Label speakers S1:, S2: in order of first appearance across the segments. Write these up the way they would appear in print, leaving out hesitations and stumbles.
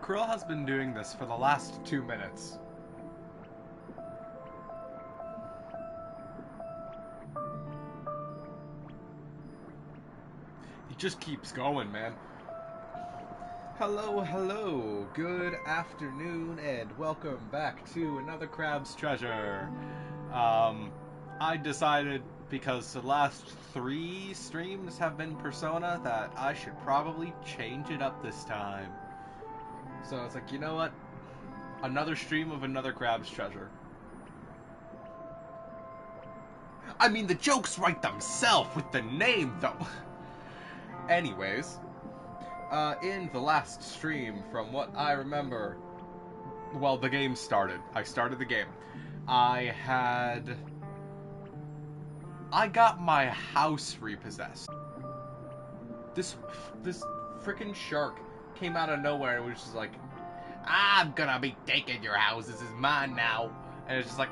S1: Kril has been doing this for the last 2 minutes. He just keeps going, man. Hello, hello, good afternoon, and welcome back to another Crab's Treasure. I decided, because the last 3 streams have been Persona, that I should probably change it up this time. So it's like, you know what? Another stream of another Crab's Treasure. I mean, the jokes write themselves with the name, though. Anyways, in the last stream, from what I remember, well, the game started. I started the game. I got my house repossessed. This frickin' shark came out of nowhere and was just like, I'm gonna be taking your house, this is mine now. And it's just like,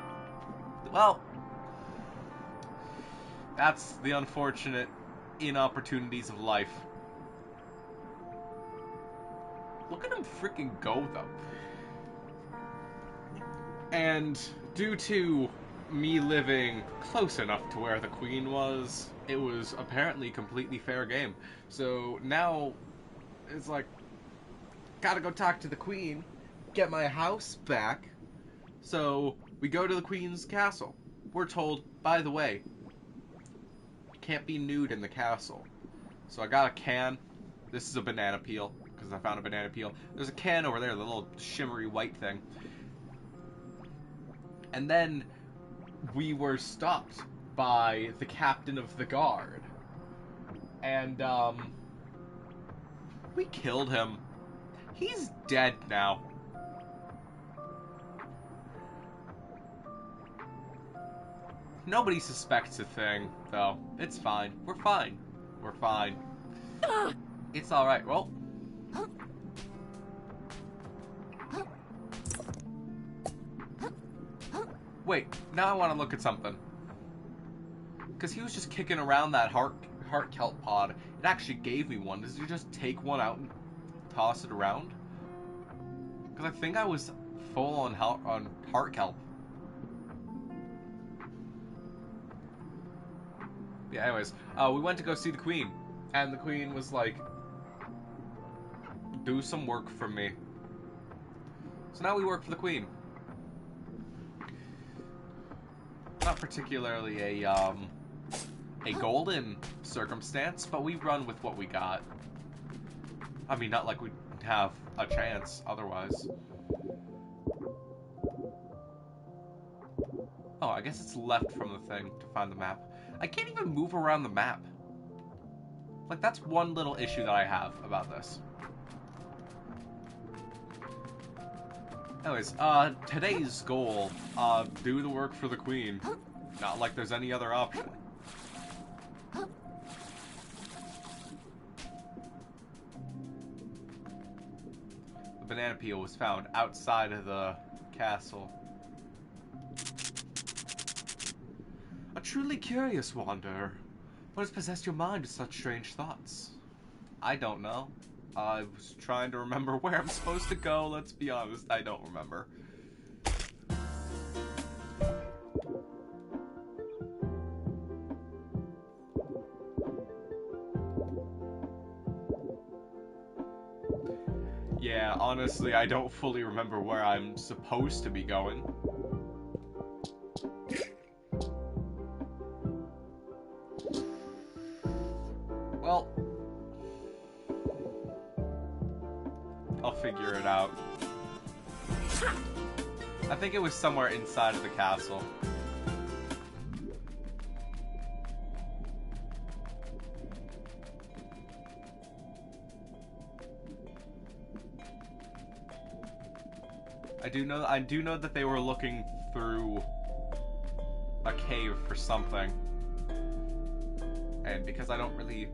S1: well, that's the unfortunate inopportunities of life. Look at him freaking go, though. And due to me living close enough to where the queen was, it was apparently completely fair game. So now it's like, gotta go talk to the queen, get my house back. So we go to the queen's castle. We're told, by the way, you can't be nude in the castle. So I got a can. This is a banana peel, because I found a banana peel. There's a can over there, the little shimmery white thing. And then we were stopped by the captain of the guard. And, we killed him. He's dead now. Nobody suspects a thing, though. It's fine. We're fine. We're fine. It's alright. Well. Wait, now I want to look at something. Because he was just kicking around that heart kelp pod. It actually gave me one. Did you just take one out and toss it around? Because I think I was full on heart kelp. Yeah, anyways, we went to go see the queen. And the queen was like, do some work for me. So now we work for the queen. Not particularly a golden circumstance, but we run with what we got. I mean, not like we have a chance otherwise. Oh, I guess it's left from the thing to find the map. I can't even move around the map. Like, that's one little issue that I have about this. Anyways, today's goal, do the work for the queen. Not like there's any other option. The banana peel was found outside of the castle. A truly curious wanderer. What has possessed your mind with such strange thoughts? I don't know. I was trying to remember where I'm supposed to go. Let's be honest, I don't remember. Yeah, honestly, I don't fully remember where I'm supposed to be going. Well, I'll figure it out. I think it was somewhere inside of the castle. I do know that they were looking through a cave for something. And because I don't really...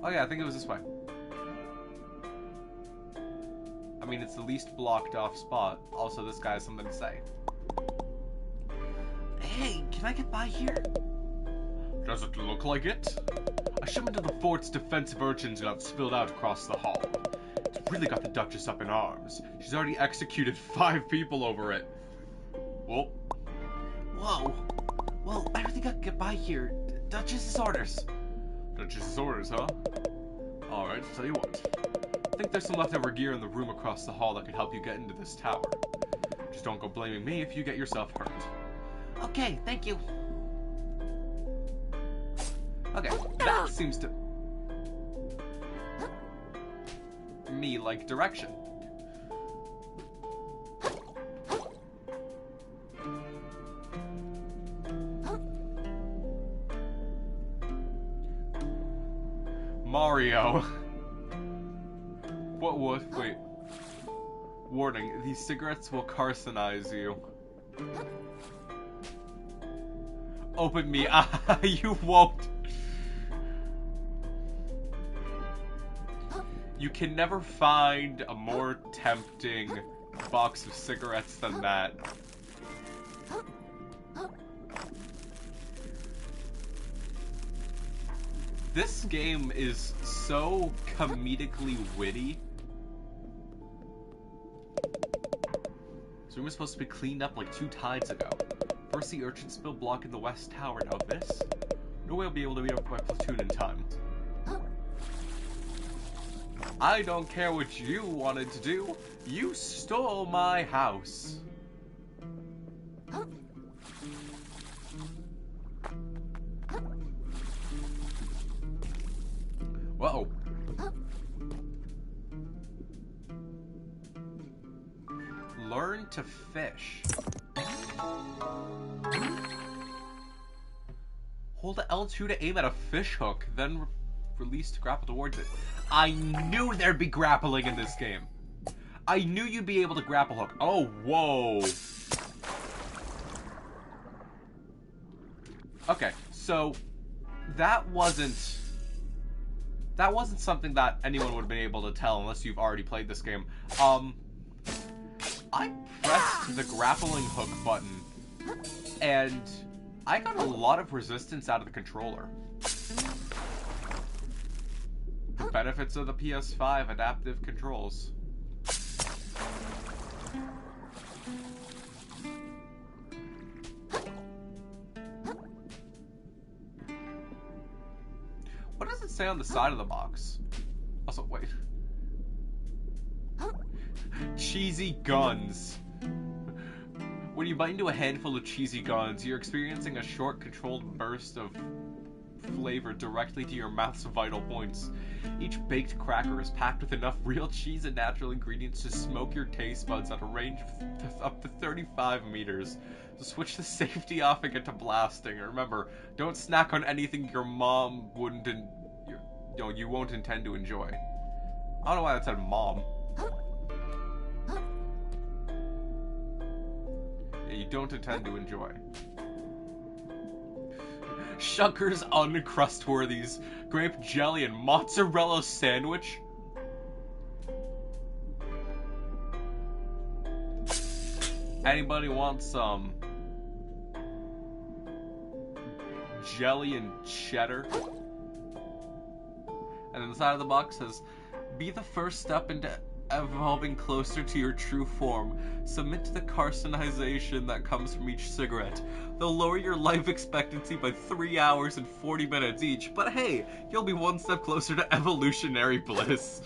S1: Oh yeah, I think it was this way. I mean, it's the least blocked off spot. Also, this guy has something to say. Hey, can I get by here? Does it look like it? A shipment of the fort's defensive urchins got spilled out across the hall. It's really got the Duchess up in arms. She's already executed 5 people over it. Whoa.
S2: Whoa. Well, I don't think I can get by here. Duchess's orders.
S1: Duchess's orders, huh? Alright, tell you what. I think there's some leftover gear in the room across the hall that could help you get into this tower. Just don't go blaming me if you get yourself hurt.
S2: Okay, thank you.
S1: Okay, that seems to me like direction. Mario. Wait. Warning, these cigarettes will carcinize you. Open me. You won't. You can never find a more tempting box of cigarettes than that. This game is so comedically witty. This room is supposed to be cleaned up like 2 tides ago. First the urchin spill blocking the west tower, now this. No way I'll be able to meet up with my platoon in time. I don't care what you wanted to do. You stole my house. Whoa. Learn to fish. Hold L2 to aim at a fish hook, then release to grapple towards it. I knew there'd be grappling in this game. I knew you'd be able to grapple hook. Oh, whoa. Okay, so that wasn't something that anyone would have been able to tell unless you've already played this game. I pressed the grappling hook button, and I got a lot of resistance out of the controller. The benefits of the PS5 adaptive controls. What does it say on the side of the box? Also, wait. Cheesy guns. When you bite into a handful of cheesy guns, you're experiencing a short, controlled burst of flavor directly to your mouth's vital points. Each baked cracker is packed with enough real cheese and natural ingredients to smoke your taste buds at a range of up to 35 meters. So switch the safety off and get to blasting. Remember, don't snack on anything your mom you won't intend to enjoy. I don't know why that said mom. Yeah, you don't intend to enjoy. Shucker's Uncrustworthies, grape jelly and mozzarella sandwich. Anybody want some jelly and cheddar? And then the side of the box says, be the first step into evolving closer to your true form. Submit to the carcinization that comes from each cigarette. They'll lower your life expectancy by 3 hours and 40 minutes each, but hey, you'll be one step closer to evolutionary bliss.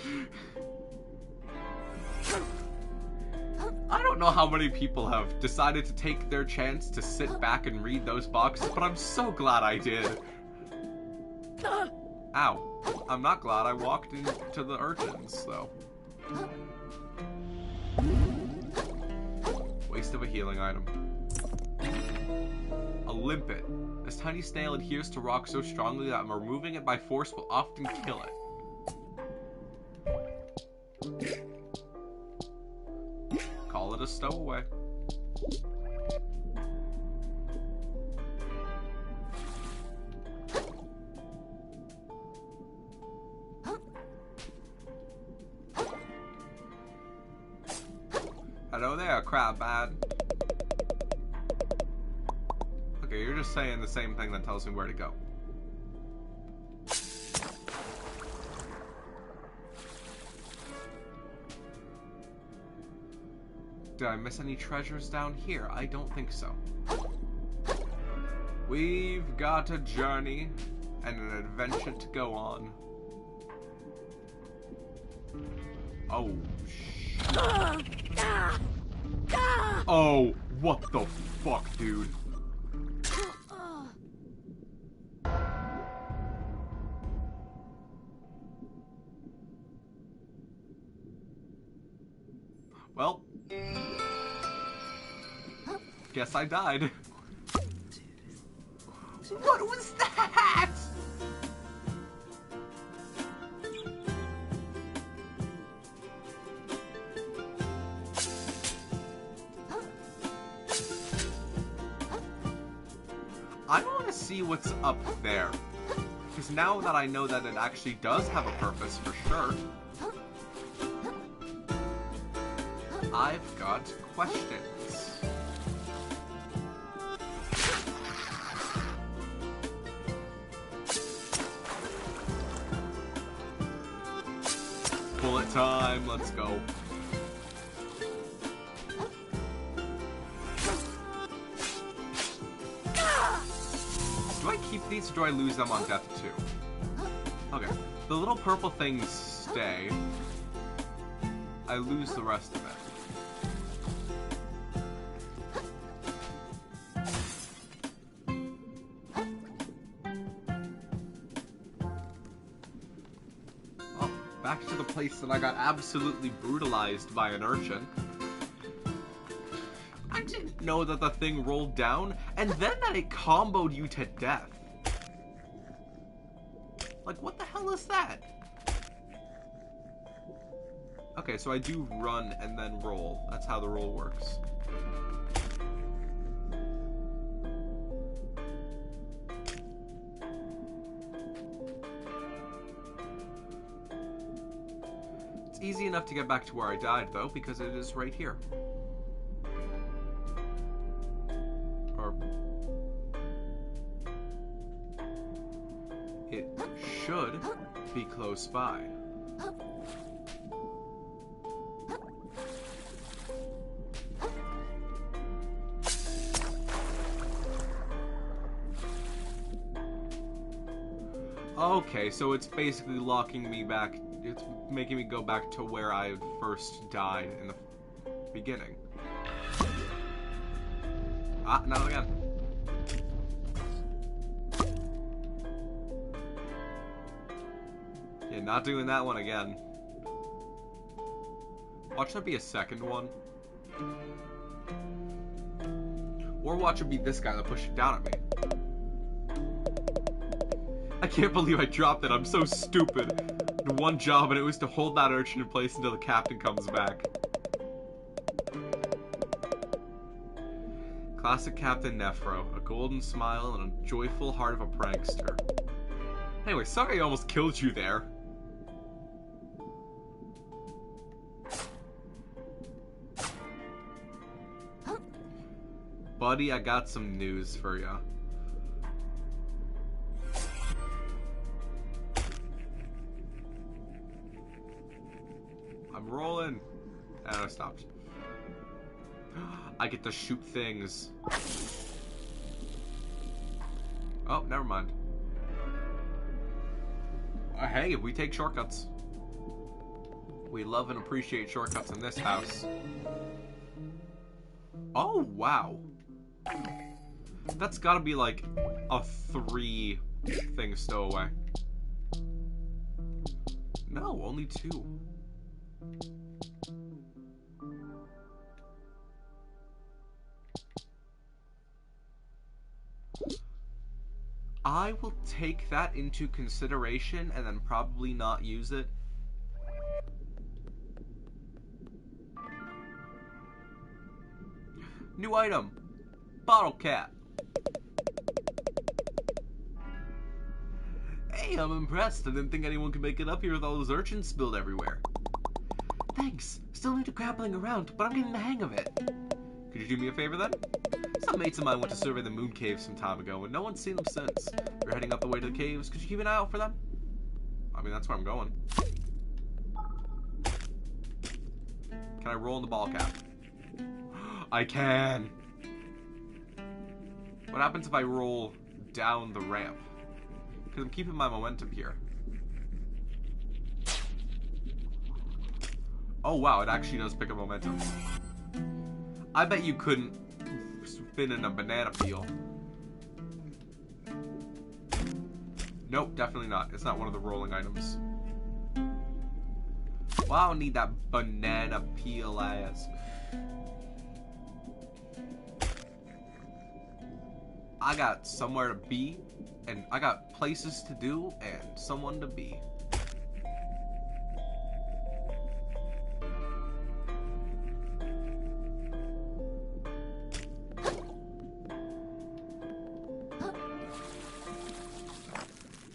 S1: I don't know how many people have decided to take their chance to sit back and read those boxes, but I'm so glad I did. Ow. I'm not glad I walked into the urchins, though. Waste of a healing item. A limpet. This tiny snail adheres to rock so strongly that removing it by force will often kill it. Call it a stowaway. Hello there, Crabman. Okay, you're just saying the same thing that tells me where to go. Did I miss any treasures down here? I don't think so. We've got a journey and an adventure to go on. Oh, shit. Oh, what the fuck, dude? Well, guess I died. What was that? I want to see what's up there. Because now that I know that it actually does have a purpose for sure, I've got questions. Bullet time, let's go. Do I keep these or do I lose them on death too? Okay, the little purple things stay. I lose the rest of it. Back to the place that I got absolutely brutalized by an urchin. I didn't know that the thing rolled down, and then that it comboed you to death. Like, what the hell is that? Okay, so I do run and then roll. That's how the roll works. Easy enough to get back to where I died, though, because it is right here. Or... it should be close by. Okay, so it's basically locking me back. It's making me go back to where I first died in the beginning. Ah, not again. Yeah, not doing that one again. Watch there be a second one. Or watch it be this guy that pushed it down at me. I can't believe I dropped it. I'm so stupid. One job, and it was to hold that urchin in place until the captain comes back. Classic Captain Nephro, a golden smile and a joyful heart of a prankster. Anyway, sorry I almost killed you there. Buddy, I got some news for ya. I'm rolling. And I stopped. I get to shoot things. Oh, never mind. Hey, we take shortcuts. We love and appreciate shortcuts in this house. Oh, wow. That's gotta be like a 3 thing stowaway. No, only 2. I will take that into consideration and then probably not use it. New item. Bottle cap. Hey, I'm impressed. I didn't think anyone could make it up here with all those urchins spilled everywhere. Thanks. Still new to grappling around, but I'm getting the hang of it. Could you do me a favor then? Some mates of mine went to survey the moon caves some time ago, and no one's seen them since. You're heading up the way to the caves. Could you keep an eye out for them? I mean, that's where I'm going. Can I roll in the ball cap? I can. What happens if I roll down the ramp? Because I'm keeping my momentum here. Oh wow, it actually does pick up momentum. I bet you couldn't spin in a banana peel. Nope, definitely not. It's not one of the rolling items. Well, I don't need that banana peel ass. I got somewhere to be, and I got places to do, and someone to be.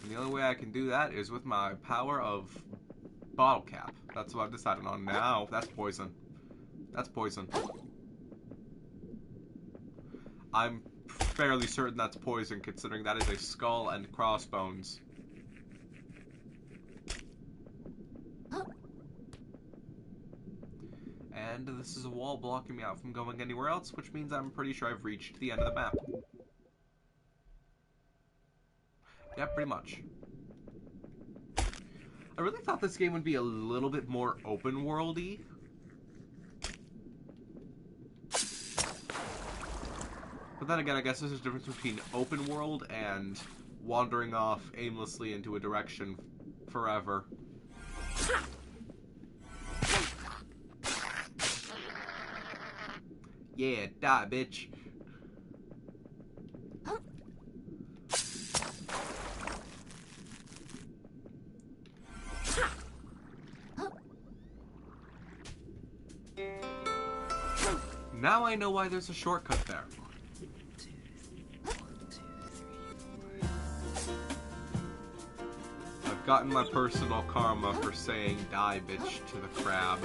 S1: And the only way I can do that is with my power of bottle cap. That's what I've decided on now. That's poison. That's poison. I'm fairly certain that's poison, considering that is a skull and crossbones. And this is a wall blocking me out from going anywhere else, which means I'm pretty sure I've reached the end of the map. Yeah, pretty much. I really thought this game would be a little bit more open-worldy. But then again, I guess there's a difference between open world and wandering off aimlessly into a direction forever. Yeah, die, bitch. Now I know why there's a shortcut there. I've gotten my personal karma for saying die bitch to the crab.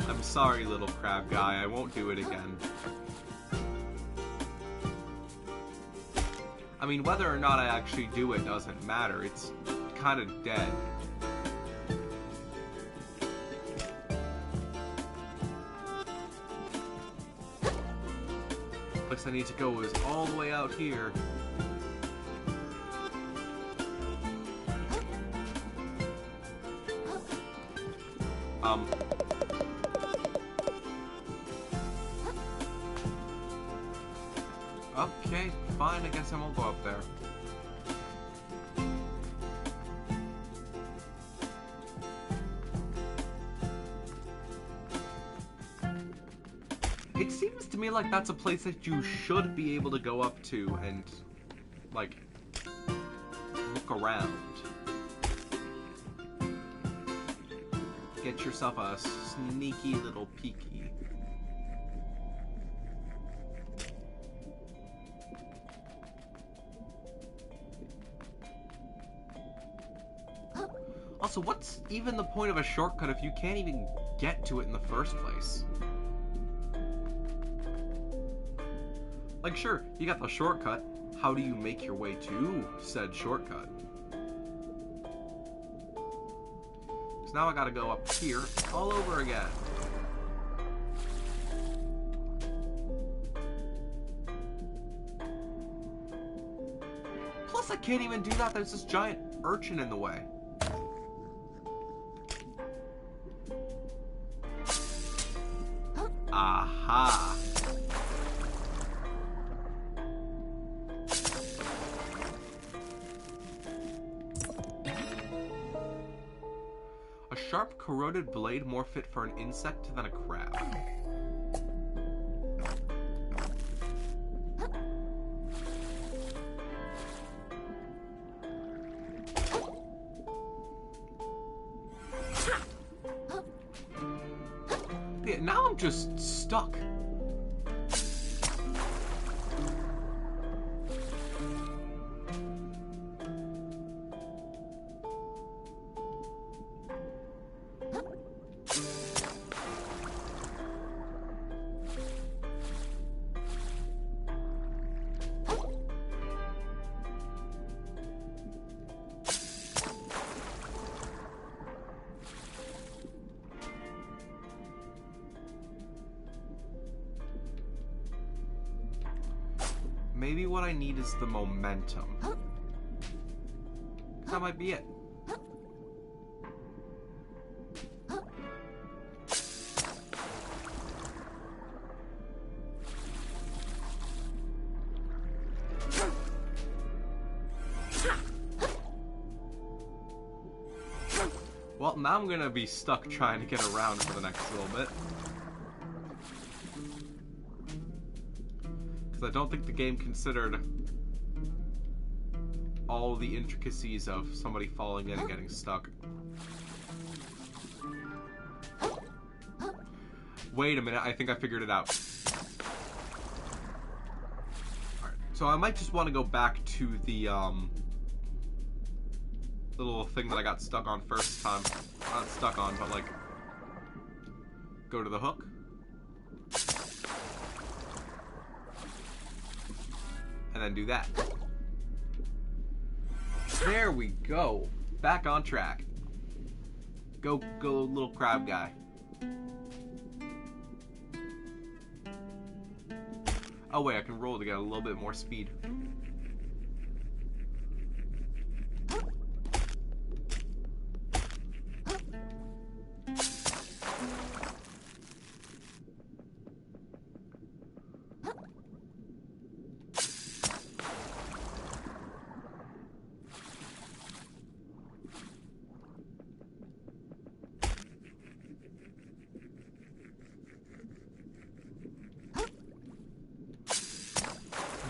S1: I'm sorry, little crab guy, I won't do it again. I mean, whether or not I actually do it doesn't matter, it's kind of dead. Place I need to go is all the way out here. Okay, fine, I guess I won't go up there. It seems to me like that's a place that you should be able to go up to and, like, look around. Get yourself a sneaky little peeky. Also, what's even the point of a shortcut if you can't even get to it in the first place? Like, sure, you got the shortcut. How do you make your way to said shortcut? So now I gotta go up here all over again. Plus, I can't even do that. There's this giant urchin in the way. Aha! A sharp, corroded blade more fit for an insect than a crab. Yeah, now I'm just stuck. maybe what I need is the momentum. That might be it. Well, now I'm gonna be stuck trying to get around for the next little bit. Because I don't think the game considered all the intricacies of somebody falling in and getting stuck. Wait a minute, I think I figured it out. Alright, so I might just want to go back to the, little thing that I got stuck on first time. Not stuck on, but like, go to the hook. And then do that. There we go. Back on track. Go, little crab guy. Oh wait, I can roll to get a little bit more speed.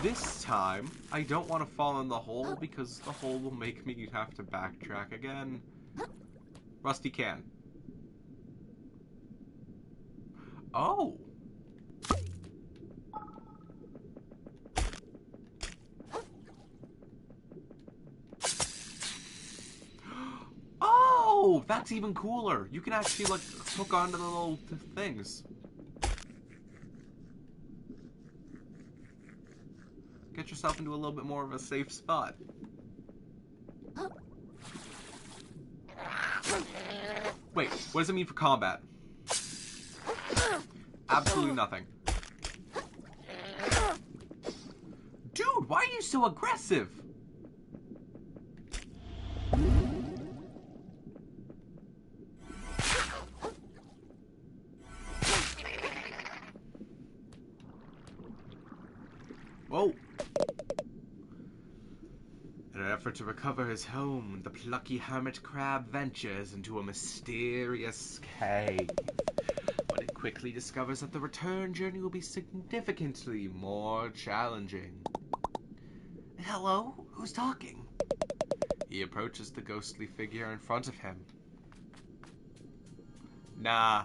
S1: This time, I don't want to fall in the hole because the hole will make me have to backtrack again. Rusty can. Oh! Oh! That's even cooler! You can actually, like, hook onto the little things. Get yourself into a little bit more of a safe spot. Wait, what does it mean for combat? Absolutely nothing. Dude, why are you so aggressive? Whoa. In an effort to recover his home, the plucky hermit crab ventures into a mysterious cave. But it quickly discovers that the return journey will be significantly more challenging. Hello? Who's talking? He approaches the ghostly figure in front of him. Nah.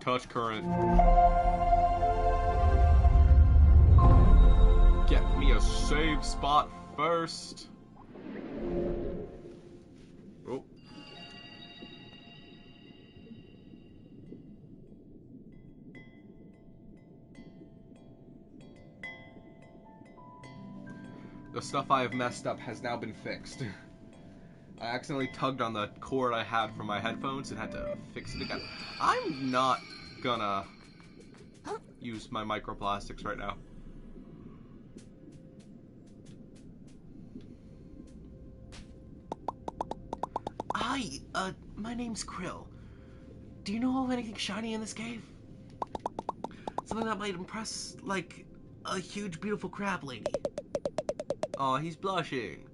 S1: Touch current. Get me a save spot first. Oh. The stuff I have messed up has now been fixed. I accidentally tugged on the cord I had from my headphones and had to fix it again. I'm not gonna use my microplastics right now. Hi, my name's Kril. Do you know of anything shiny in this cave? Something that might impress, like, a huge, beautiful crab lady. Aw, he's blushing.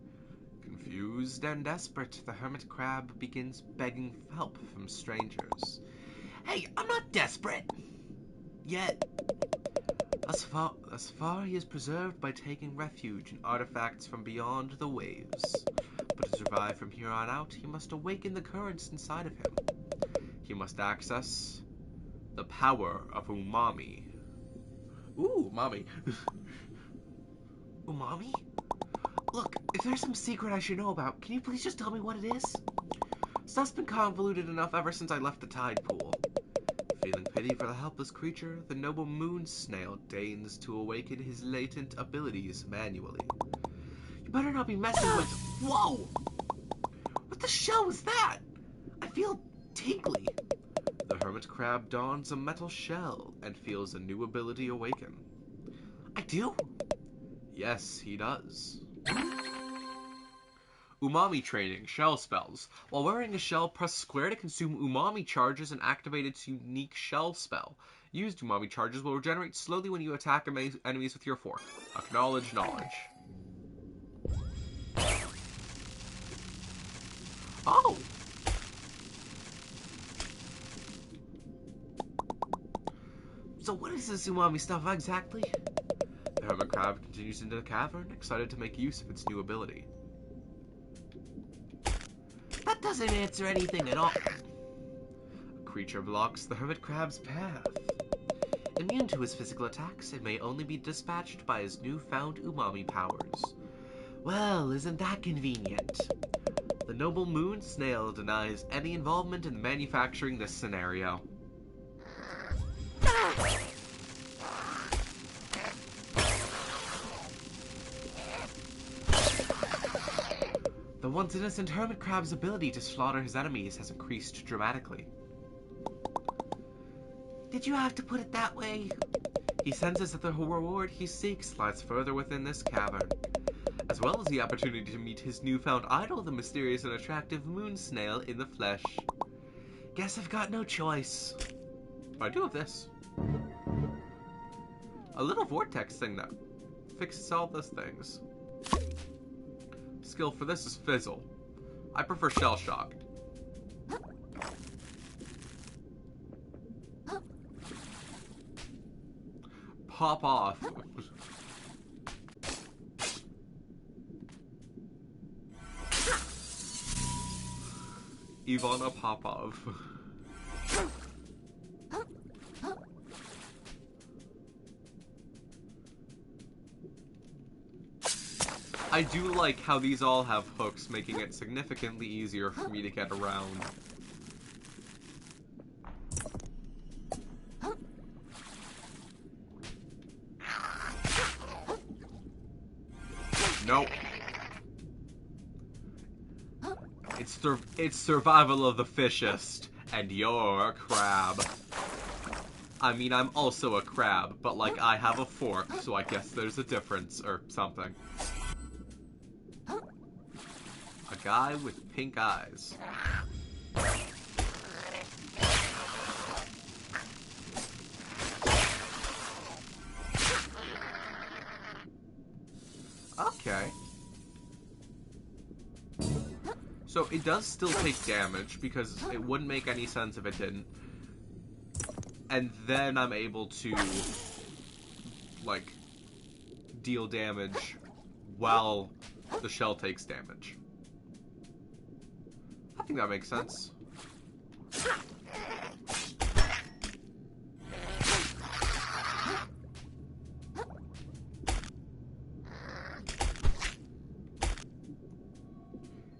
S1: Confused and desperate, the hermit crab begins begging for help from strangers. Hey, I'm not desperate. Yet. Thus far, he is preserved by taking refuge in artifacts from beyond the waves. But to survive from here on out, he must awaken the currents inside of him. He must access the power of umami. Ooh, umami. Umami? Look, if there's some secret I should know about, can you please just tell me what it is? Stuff's been convoluted enough ever since I left the tide pool. Feeling pity for the helpless creature, the noble moon snail deigns to awaken his latent abilities manually. You better not be messing with... Whoa! What the shell was that? I feel tingly. The hermit crab dons a metal shell and feels a new ability awaken. I do? Yes, he does. Umami training, shell spells. While wearing a shell, press square to consume umami charges and activate its unique shell spell. Used umami charges will regenerate slowly when you attack enemies with your fork. Acknowledge knowledge. Oh! So what is this umami stuff exactly? The hermit crab continues into the cavern, excited to make use of its new ability. That doesn't answer anything at all. A creature blocks the hermit crab's path. Immune to his physical attacks, it may only be dispatched by his newfound umami powers. Well, isn't that convenient? The noble moon snail denies any involvement in manufacturing this scenario. The once innocent hermit crab's ability to slaughter his enemies has increased dramatically. Did you have to put it that way? He senses that the reward he seeks lies further within this cavern, as well as the opportunity to meet his newfound idol, the mysterious and attractive moon snail, in the flesh. Guess I've got no choice. What do I do with this? A little vortex thing that fixes all those things. Skill for this is Fizzle. I prefer Shell Shock. Pop off. Ivana Popov. I do like how these all have hooks, making it significantly easier for me to get around. Nope. It's survival of the fittest, and you're a crab. I mean, I'm also a crab, but like I have a fork, so I guess there's a difference or something. A guy with pink eyes. Okay. So it does still take damage, because it wouldn't make any sense if it didn't. And then I'm able to, like, deal damage while the shell takes damage. I think that makes sense.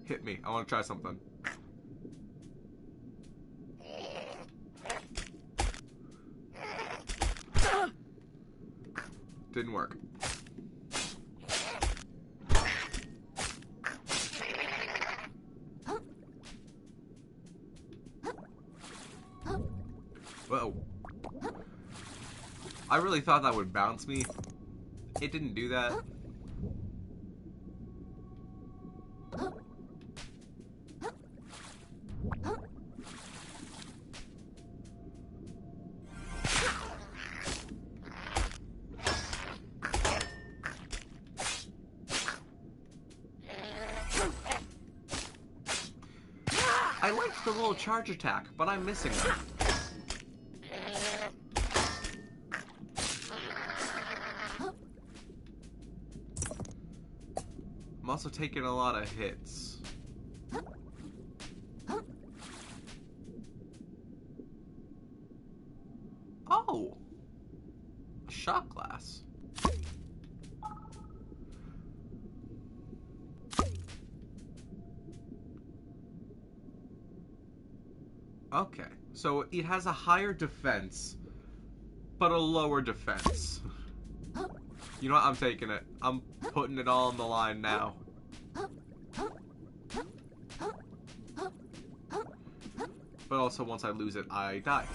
S1: Hit me. I want to try something. Didn't work. Whoa. I really thought that would bounce me. It didn't do that. I liked the little charge attack, but I'm missing them. I'm also taking a lot of hits. Oh! A shot glass. Okay, so it has a higher defense, but a lower defense. You know what? I'm taking it. I'm putting it all on the line now. But also, once I lose it, I die.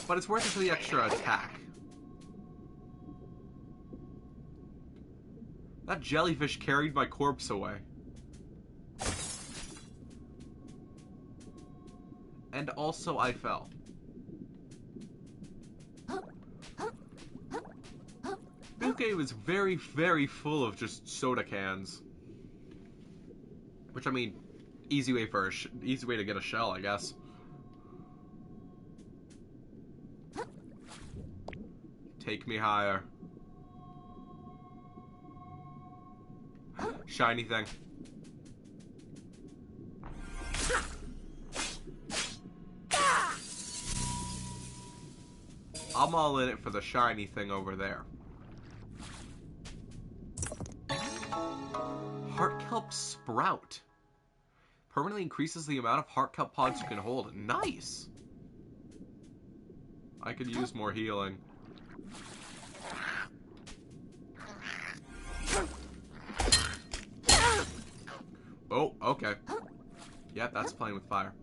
S1: But it's worth it for the extra attack. That jellyfish carried my corpse away. And also I fell. This game is very, very full of just soda cans. Which, I mean, easy way to get a shell, I guess. Take me higher. Shiny thing. I'm all in it for the shiny thing over there. Heart kelp sprout. Permanently increases the amount of heart kelp pods you can hold. Nice! I could use more healing. Oh, okay. Yep, that's playing with fire.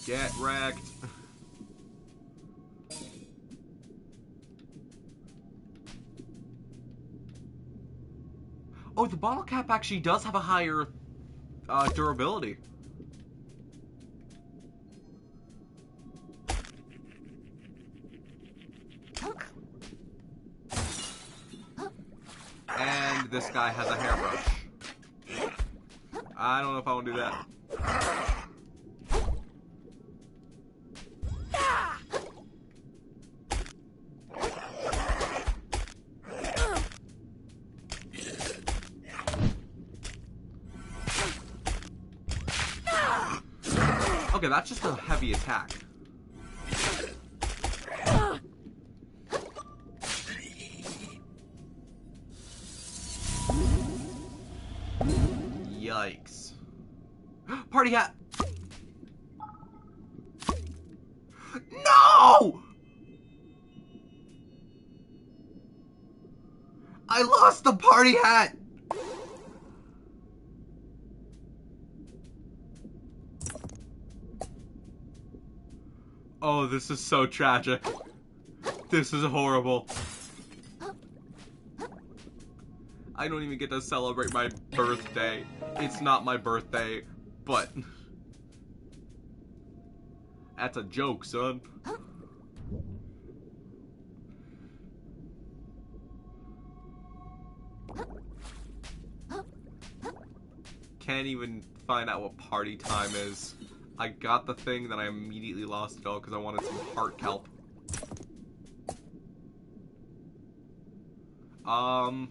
S1: Get wrecked. Oh, the bottle cap actually does have a higher durability. And this guy has a hairbrush. I don't know if I want to do that. Okay, that's just a heavy attack. Yikes. Party hat! No! I lost the party hat! Oh, this is so tragic. This is horrible. I don't even get to celebrate my birthday. It's not my birthday, but... That's a joke, son. Can't even find out what party time is. I got the thing, then I immediately lost it all because I wanted some heart kelp. I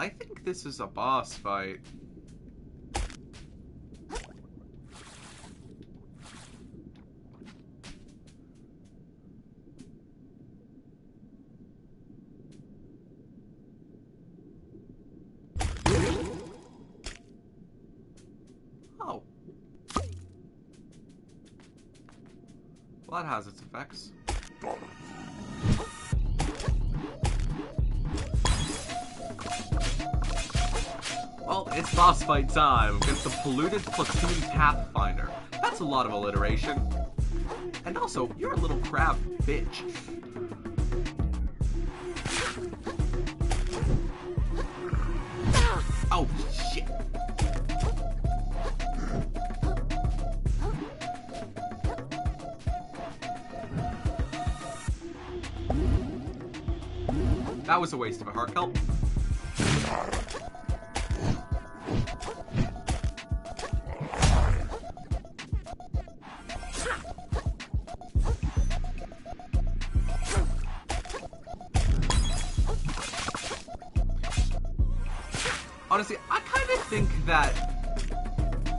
S1: think this is a boss fight. Oh. Well, that has its effects. Well, it's boss fight time against the polluted platoon Pathfinder. That's a lot of alliteration. And also, you're a little crab bitch. Oh, shit. That was a waste of a heart kelp. Honestly, I kind of think that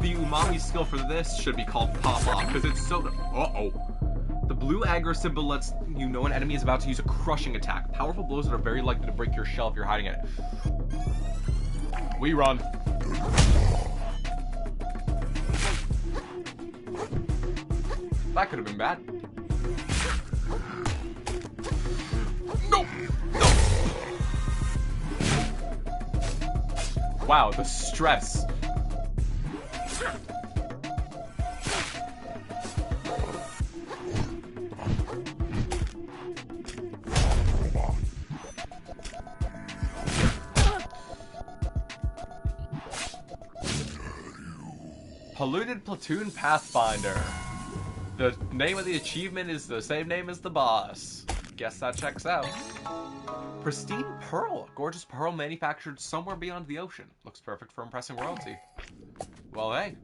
S1: the umami skill for this should be called Pop Off, because it's so... Uh-oh. The blue aggro symbol lets you know an enemy is about to use a crushing attack. Powerful blows that are very likely to break your shell if you're hiding it. We run. That could have been bad. No! No! Wow, the stress. Polluted Platoon Pathfinder. The name of the achievement is the same name as the boss. Guess that checks out. Pristine Pearl. Gorgeous pearl manufactured somewhere beyond the ocean. Looks perfect for impressing royalty. Well, hey.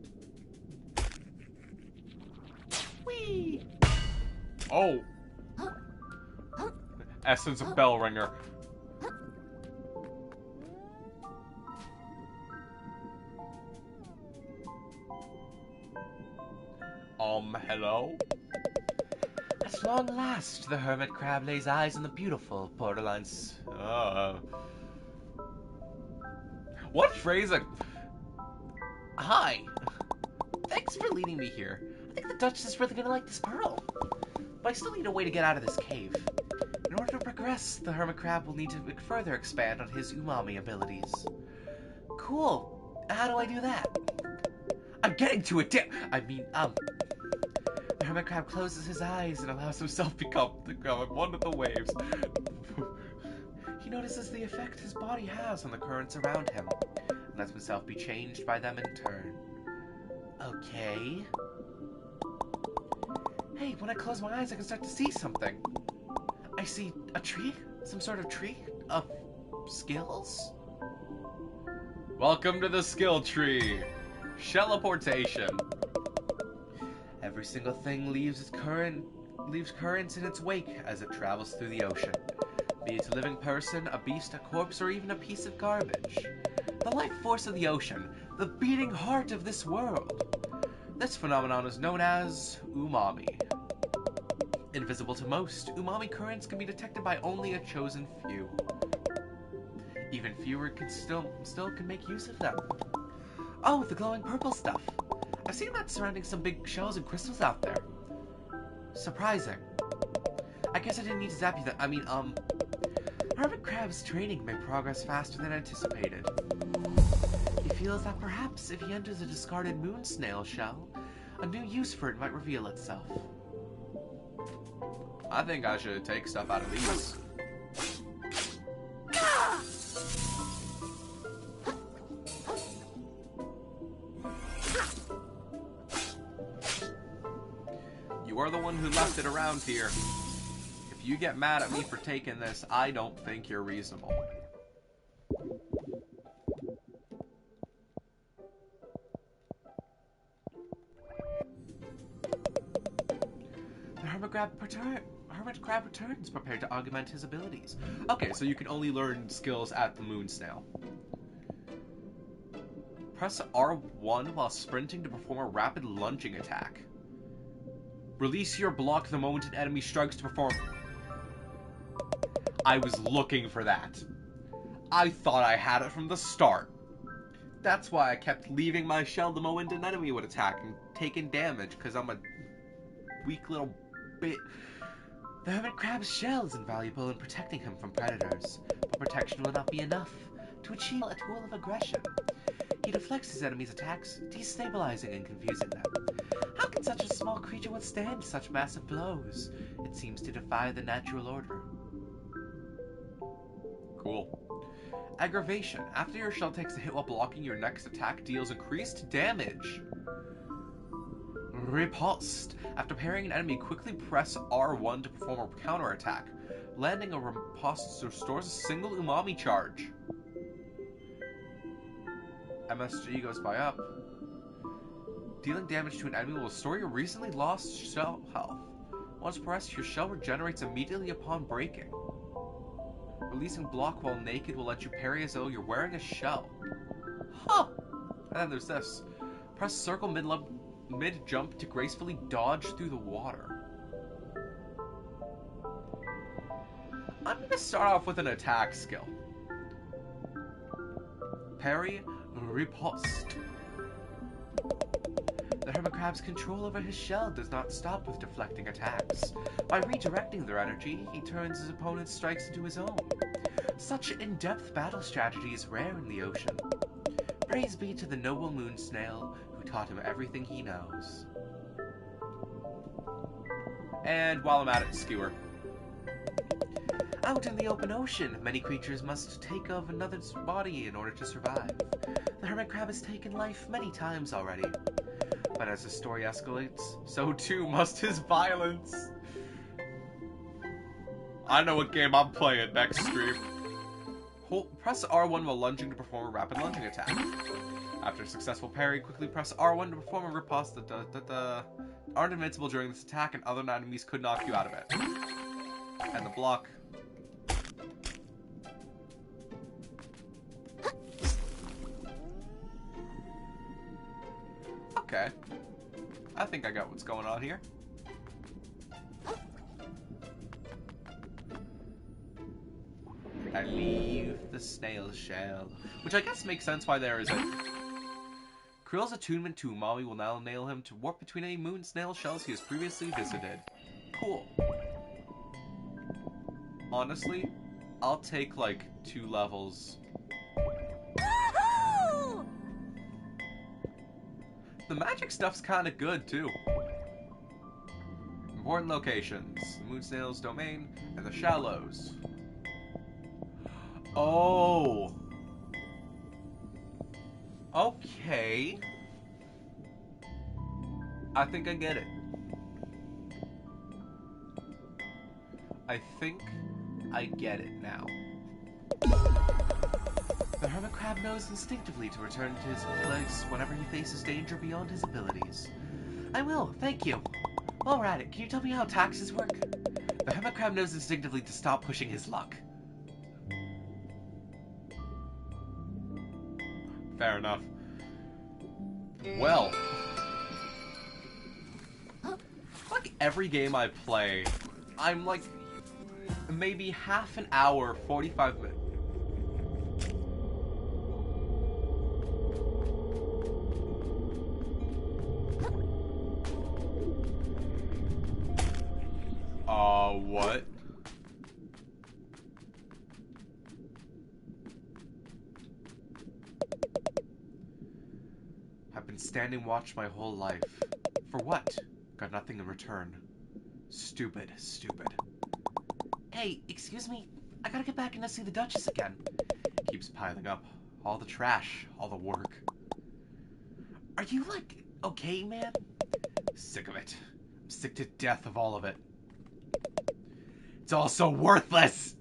S1: Whee! Oh. Essence of Bell Ringer. Hello?
S2: At long last, the hermit crab lays eyes on the beautiful Portalines.
S1: What phrasing?
S2: Hi. Thanks for leading me here. I think the Duchess is really gonna like this pearl. But I still need a way to get out of this cave. In order to progress, the hermit crab will need to further expand on his umami abilities. Cool. How do I do that? I'm getting to it. The hermit crab closes his eyes and allows himself to become one of the waves. He notices the effect his body has on the currents around him, and lets himself be changed by them in turn. Okay. Hey, when I close my eyes, I can start to see something. I see a tree? Some sort of tree? Of skills?
S1: Welcome to the skill tree. Shelliportation.
S2: Every single thing leaves currents in its wake as it travels through the ocean. Be it a living person, a beast, a corpse, or even a piece of garbage. The life force of the ocean, the beating heart of this world. This phenomenon is known as umami. Invisible to most, umami currents can be detected by only a chosen few. Even fewer can still can make use of them. Oh, the glowing purple stuff. I've seen that surrounding some big shells and crystals out there. Surprising. I guess I didn't need to zap you that. Hermit crab's training may progress faster than anticipated. He feels that perhaps if he enters a discarded moon snail shell, a new use for it might reveal itself.
S1: I think I should take stuff out of these. You are the one who left it around here. If you get mad at me for taking this, I don't think you're reasonable.
S2: The hermit crab returns, prepared to augment his abilities.
S1: Okay, so you can only learn skills at the moon snail. Press R1 while sprinting to perform a rapid lunging attack. Release your block the moment an enemy strikes to perform... I was looking for that. I thought I had it from the start. That's why I kept leaving my shell the moment an enemy would attack and taking damage, because I'm a weak little bit.
S2: The hermit crab's shell is invaluable in protecting him from predators, but protection will not be enough to achieve a tool of aggression. He deflects his enemies' attacks, destabilizing and confusing them. How can such a small creature withstand such massive blows? It seems to defy the natural order.
S1: Cool.
S2: Aggravation. After your shell takes a hit while blocking, your next attack deals increased damage. Riposte. After parrying an enemy, quickly press R1 to perform a counterattack. Landing a riposte restores a single umami charge. MSG goes by up. Dealing damage to an enemy will restore your recently lost shell health. Once pressed, your shell regenerates immediately upon breaking. Releasing block while naked will let you parry as though you're wearing a shell. Huh! And then there's this. Press circle mid-jump to gracefully dodge through the water. I'm going to start off with an attack skill. Parry, riposte. The hermit crab's control over his shell does not stop with deflecting attacks. By redirecting their energy, he turns his opponent's strikes into his own. Such in-depth battle strategy is rare in the ocean. Praise be to the noble moon snail, who taught him everything he knows.
S1: And while I'm at it, skewer.
S2: Out in the open ocean, many creatures must take of another's body in order to survive. The hermit crab has taken life many times already. But as the story escalates,
S1: So too must his violence. I know what game I'm playing next stream. Press R1 while lunging to perform a rapid lunging attack. After a successful parry, quickly press R1 to perform a riposte that aren't invincible during this attack, and other enemies could knock you out of it. And the block. Okay. I think I got what's going on here.
S2: I leave the snail shell.
S1: Which I guess makes sense why there is a... Kril's attunement to Umami will now enable him to warp between any moon snail shells he has previously visited. Cool. Honestly, I'll take like 2 levels. The magic stuff's kinda good too. Important locations. The moon snail's domain and the shallows. Oh. Okay. I think I get it. I think I get it now.
S2: The hermit crab knows instinctively to return to his place whenever he faces danger beyond his abilities. I will, thank you. While we're at it, can you tell me how taxes work? The hermit crab knows instinctively to stop pushing his luck.
S1: Fair enough. Well, like every game I play, I'm like maybe half an hour, 45 minutes. What? I've been standing watch my whole life. For what? Got nothing in return. Stupid, stupid.
S2: Hey, excuse me, I gotta get back in to see the Duchess again.
S1: Keeps piling up. All the trash, all the work.
S2: Are you, like, okay, man?
S1: Sick of it. I'm sick to death of all of it. It's all so worthless!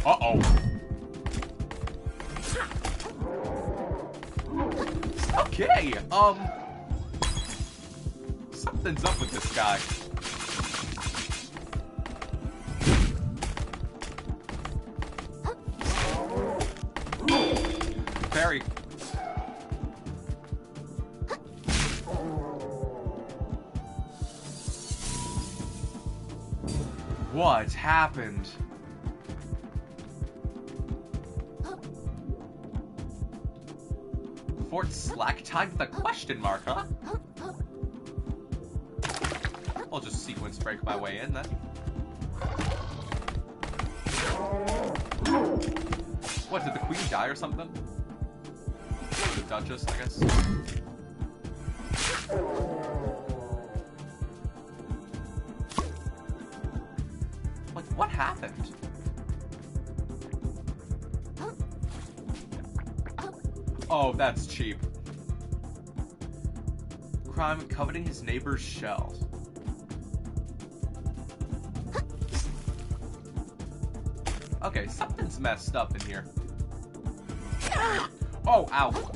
S1: Uh-oh. Okay, something's up with this guy. Barry. What happened? Fort slack tied with a question mark, huh? I'll just sequence break my way in then. What, did the queen die or something? The Duchess, I guess. Like, what happened? Oh, that's cheap. Crime coveting his neighbor's shell. Okay, something's messed up in here. Oh, ow.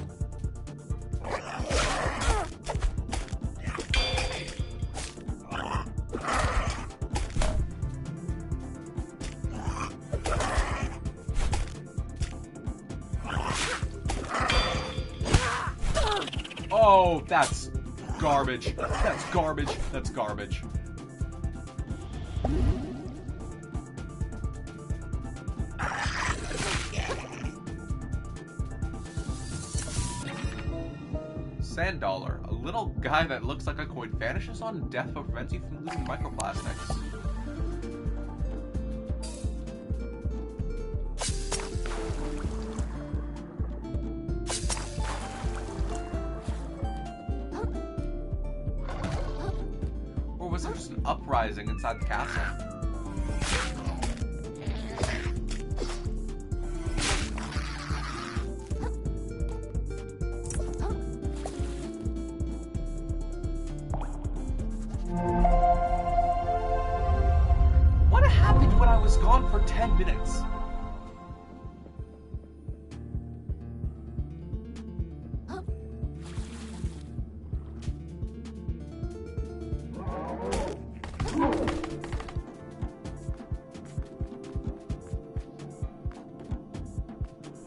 S1: Oh, that's garbage. That's garbage. That's garbage. Sand dollar. A little guy that looks like a coin vanishes on death but prevents you from losing microplastics. Or was it just an uprising inside the castle? What happened when I was gone for 10 minutes?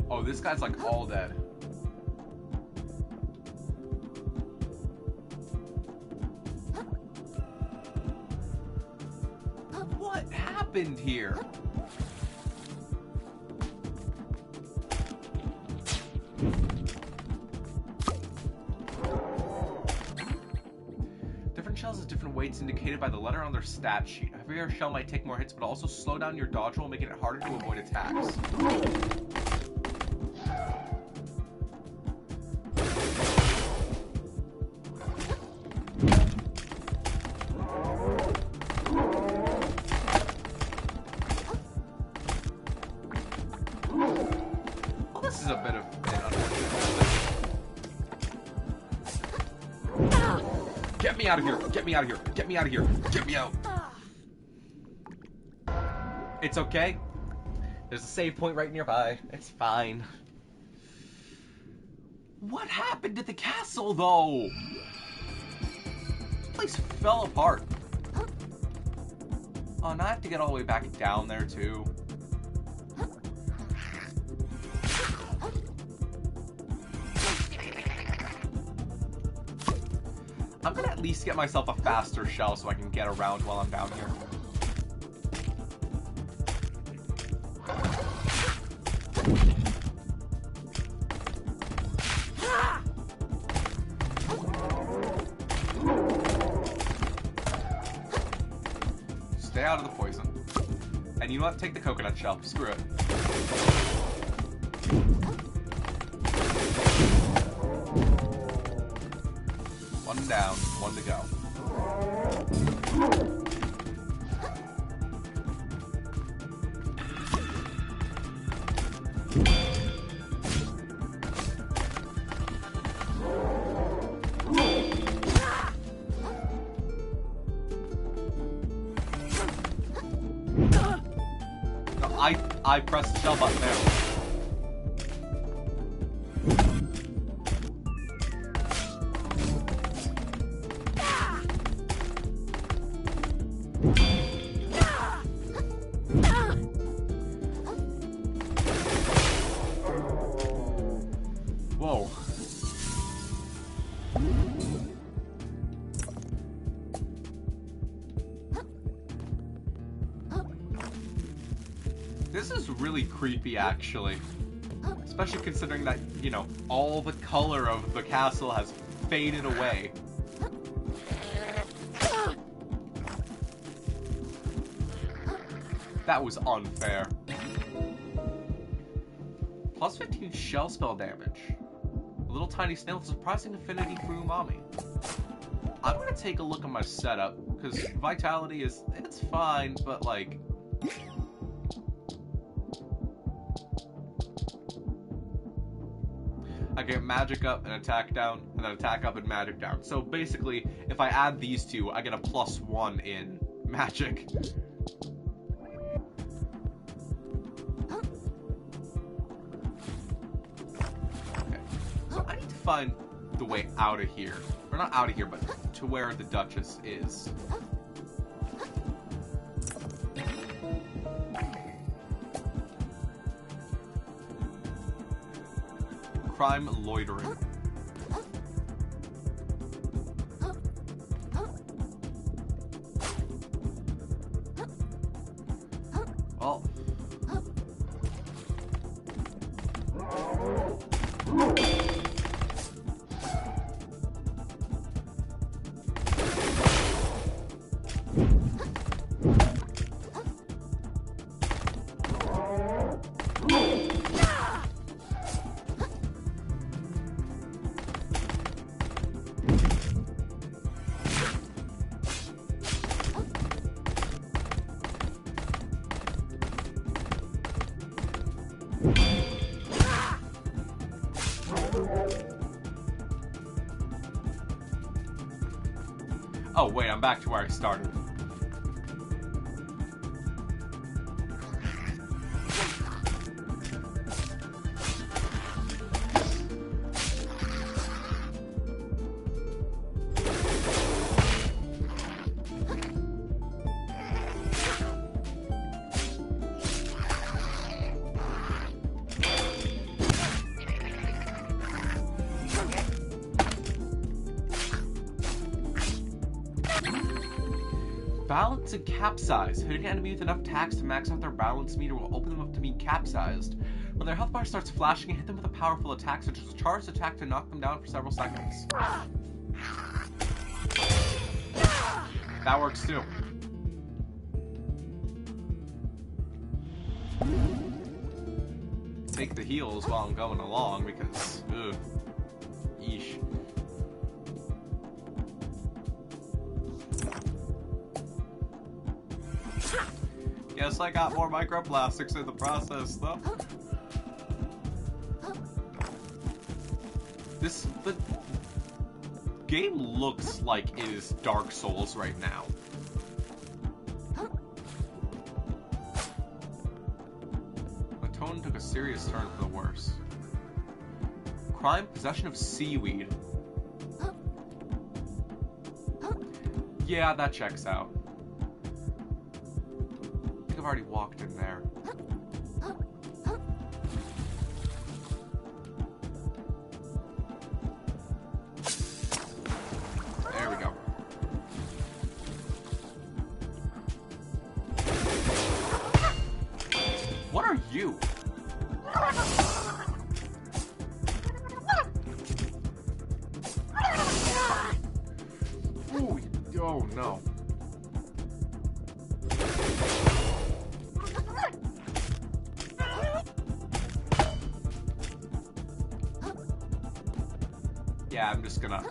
S1: Oh, this guy's like all dead. What happened here? Different shells have different weights indicated by the letter on their stat sheet. A heavier shell might take more hits, but also slow down your dodge roll, making it harder to avoid attacks. This is a bit of an unfortunate. Get me out of here! Get me out of here! Get me out of here! Get me out! It's okay. There's a save point right nearby. It's fine. What happened to the castle, though? This place fell apart. Oh, now I have to get all the way back down there, too. I'm gonna at least get myself a faster shell so I can get around while I'm down here. Stay out of the poison. And you know what? Take the coconut shell. Screw it. One down, one to go. No, I pressed the shell button there. Whoa. This is really creepy, actually. Especially considering that, you know, all the color of the castle has faded away. That was unfair. Plus 15 shell spell damage. A little tiny snail with surprising affinity for umami. I'm gonna take a look at my setup, because vitality is, it's fine, but like... I get magic up and attack down, and then attack up and magic down. So basically, if I add these two, I get a +1 in magic. Find the way out of here. Or not out of here, but to where the Duchess is. Crime loitering. Well. Oh, wait, I'm back to where I started. Balance and capsize. Hitting an enemy with enough attacks to max out their balance meter will open them up to being capsized. When their health bar starts flashing, hit them with a powerful attack, such as a charged attack to knock them down for several seconds. That works too. Take the heals while I'm going along because, ugh, yeesh. Guess I got more microplastics in the process, though. The game looks like it is Dark Souls right now. The tone took a serious turn for the worse. Crime, possession of seaweed. Yeah, that checks out. I've already walked in there. There we go. What are you? Ooh, oh no. Yeah, I'm just gonna...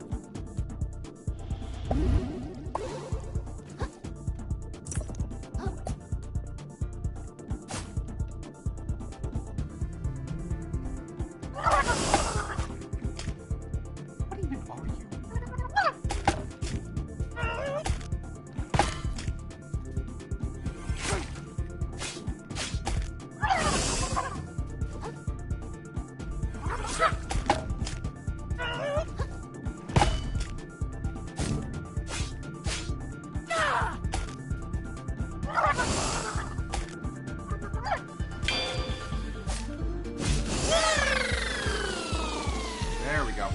S1: What even are you? There we go.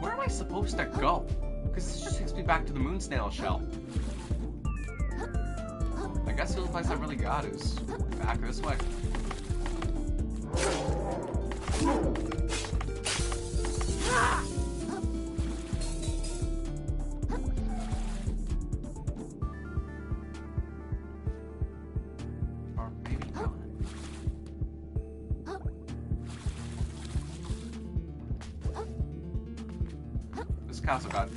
S1: Where am I supposed to go? Because this just takes me back to the moon snail shell. I guess the only place I really got is back this way. Or maybe not. This castle got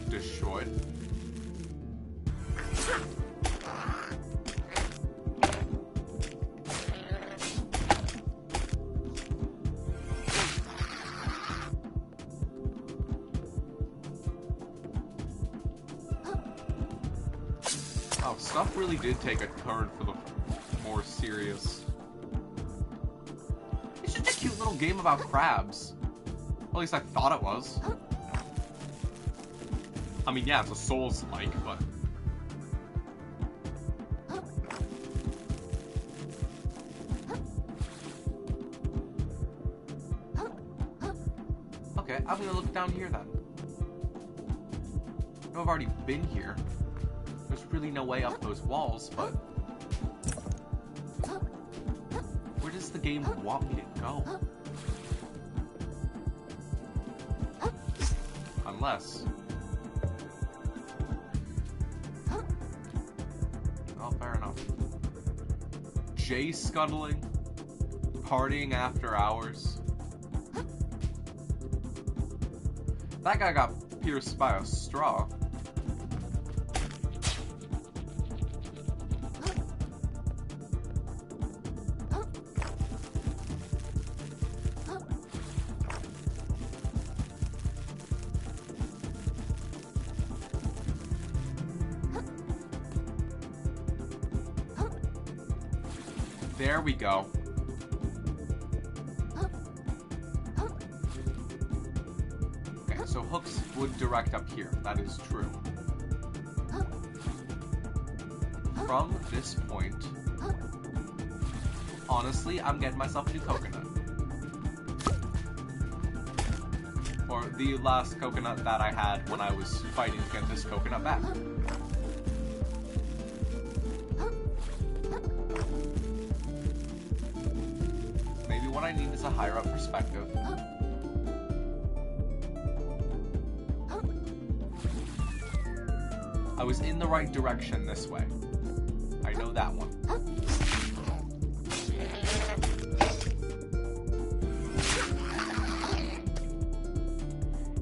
S1: destroyed. Oh, stuff really did take a turn for the more serious. It's just a cute little game about crabs. At least I thought it was. I mean, yeah, it's a Souls-like, but... Okay, I'm gonna look down here then. I know I've already been here. There's really no way up those walls, but... Where does the game want me to go? Unless... Oh, fair enough. Jay scuttling? Partying after hours? That guy got pierced by a straw. There we go. Okay, so hooks would direct up here. That is true. From this point, honestly, I'm getting myself a new coconut. Or the last coconut that I had when I was fighting to get this coconut back. Maybe what I need is a higher up perspective. I was in the right direction this way. I know that one.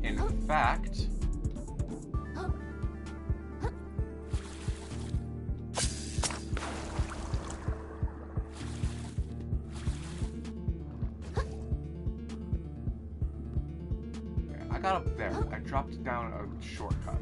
S1: In fact, I got up there. I dropped down a shortcut.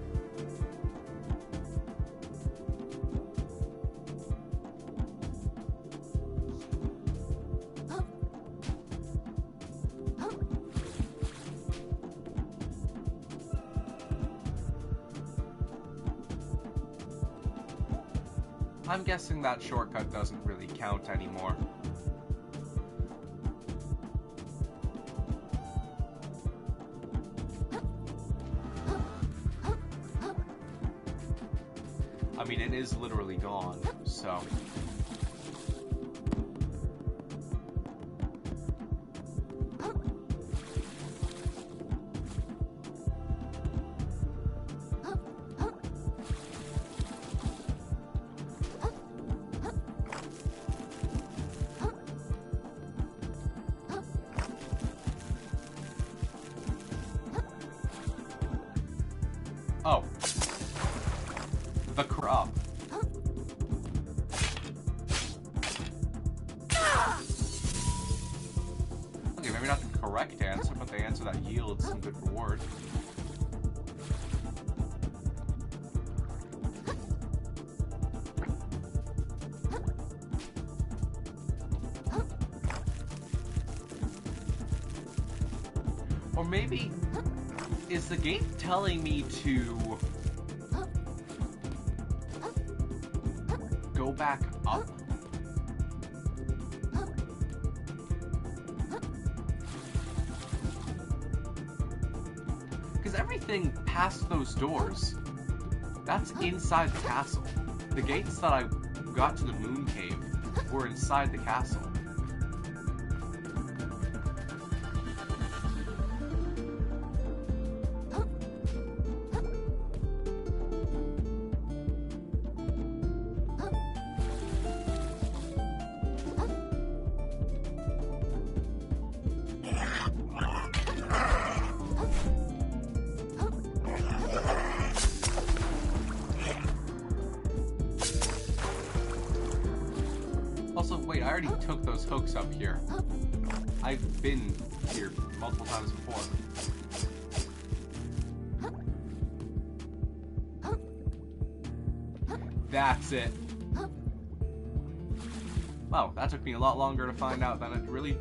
S1: I'm guessing that shortcut doesn't really count anymore. I mean, it is literally gone, so... Oh. The crop. Okay, maybe not the correct answer, but the answer that yields some good reward. Or maybe... is the gate telling me to go back up? Because everything past those doors, that's inside the castle. The gates that I got to the moon cave were inside the castle. Also, wait, I already took those hooks up here. I've been here multiple times before. That's it. Wow, that took me a lot longer to find out than it really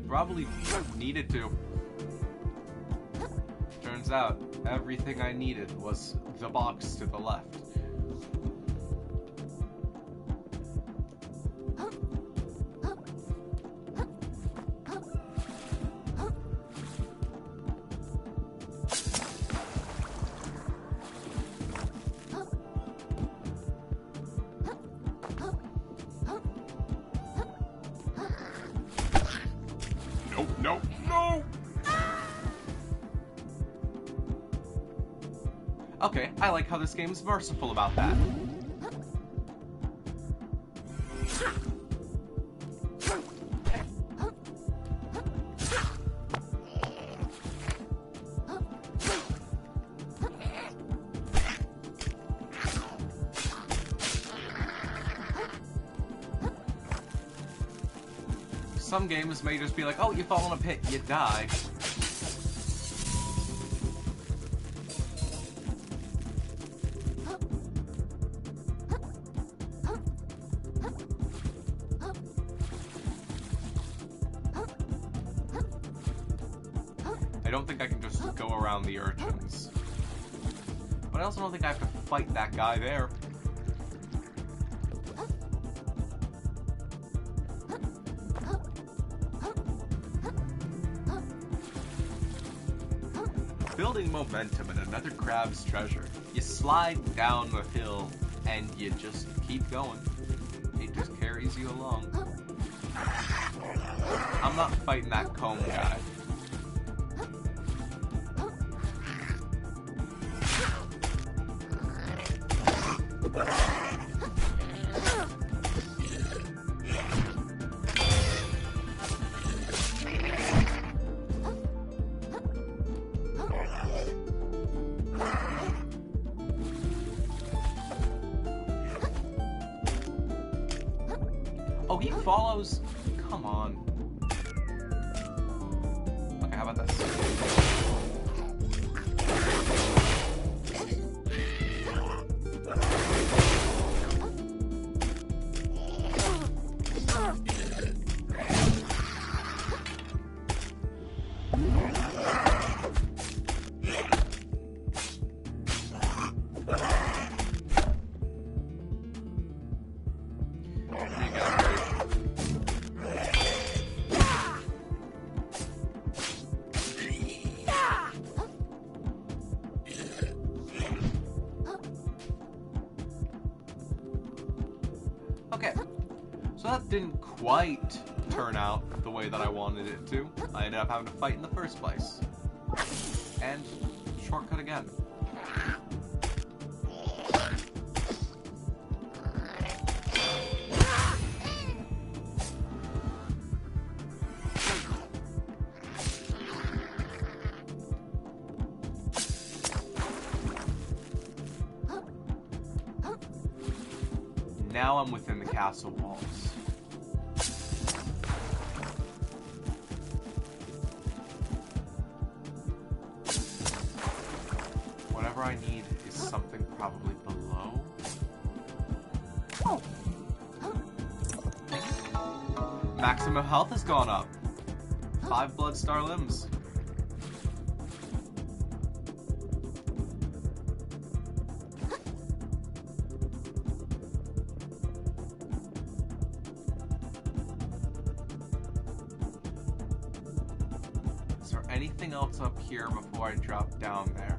S1: probably needed to. Turns out, everything I needed was the box to the left. No, no! Okay, I like how this game's merciful about that. Some games may just be like, oh, you fall in a pit, you die. don't think I can just go around the urchins. But I also don't think I have to fight that guy there. Building momentum in another crab's treasure. You slide down the hill and you just keep going. It just carries you along. I'm not fighting that comb guy. Oh, he follows. Come on. Okay, how about this? Okay, so that didn't quite turn out the way that I wanted it to. I ended up having to fight in the first place. And shortcut again. Now I'm within the castle walls. Whatever I need is something probably below. Oh. Maximum health has gone up. 5 blood star limbs. Is there anything else up here before I drop down there?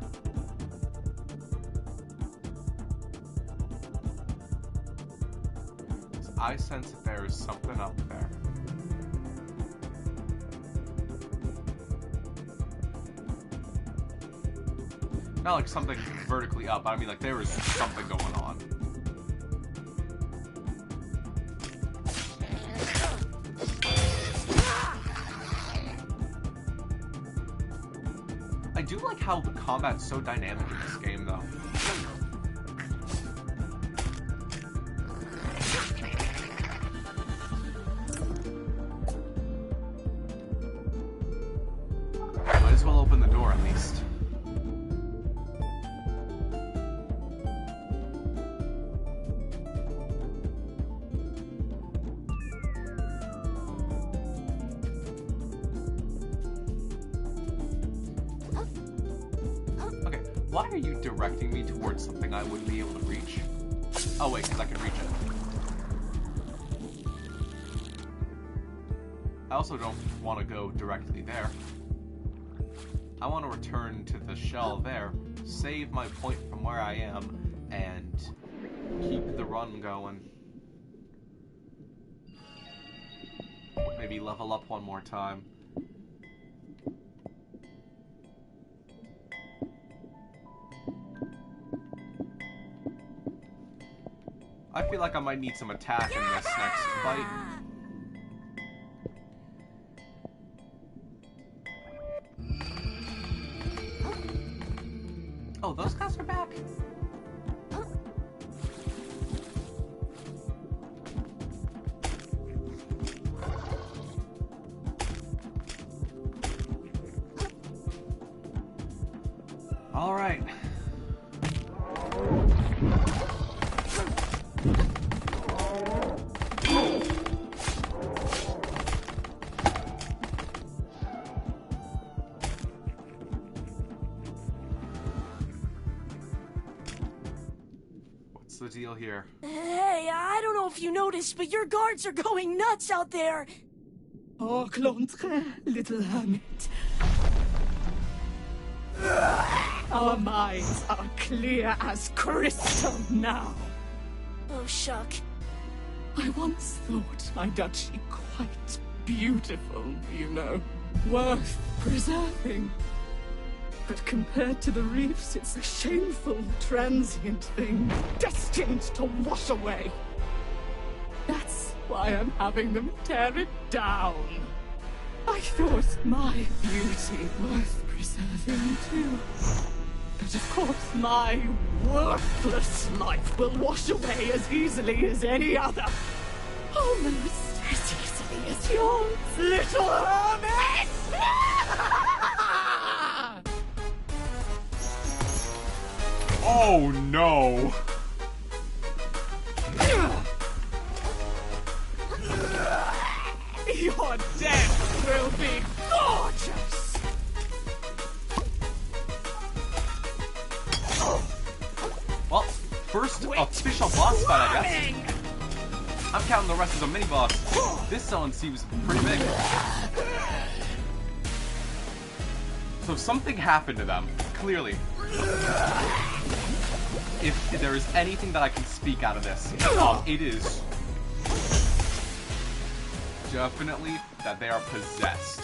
S1: I sense that there is something up there. Not like something vertically up, I mean like there is something going on. I do like how the combat's so dynamic in this game, though. Might as well open the door, at least. Why are you directing me towards something I wouldn't be able to reach? Oh wait, because I can reach it. I also don't want to go directly there. I want to return to the shell there, save my point from where I am, and keep the run going. Maybe level up one more time. I feel like I might need some attack in this next fight. Oh, those guys are back? All right. What's the deal here?
S3: Hey, I don't know if you noticed, but your guards are going nuts out there.
S4: Oh, Clontre, little hermit. Our minds are clear as crystal now.
S3: Oh, shuck.
S4: I once thought my duchy quite beautiful, you know. Worth preserving. But compared to the reefs, it's a shameful, transient thing, destined to wash away. That's why I'm having them tear it down. I thought my beauty worth preserving too. But of course, my worthless life will wash away as easily as any other. Almost as easily as yours, little hermit!
S1: Oh no!
S4: Your death will be gorgeous!
S1: Well, first official boss fight, I guess. I'm counting the rest as a mini-boss. This zone seems pretty big. So something happened to them, clearly. If there is anything that I can speak out of this, it is definitely that they are possessed.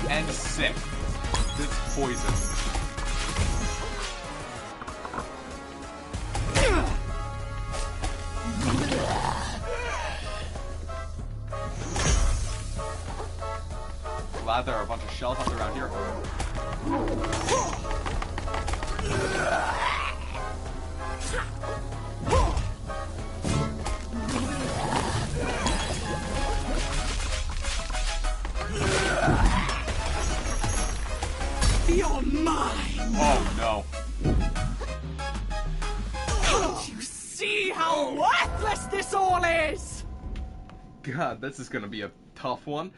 S1: And sick. This poison. Glad there are a bunch of shells up around here.
S4: You're mine!
S1: Oh no.
S4: Don't you see how worthless this all is?
S1: God, this is gonna be a tough one.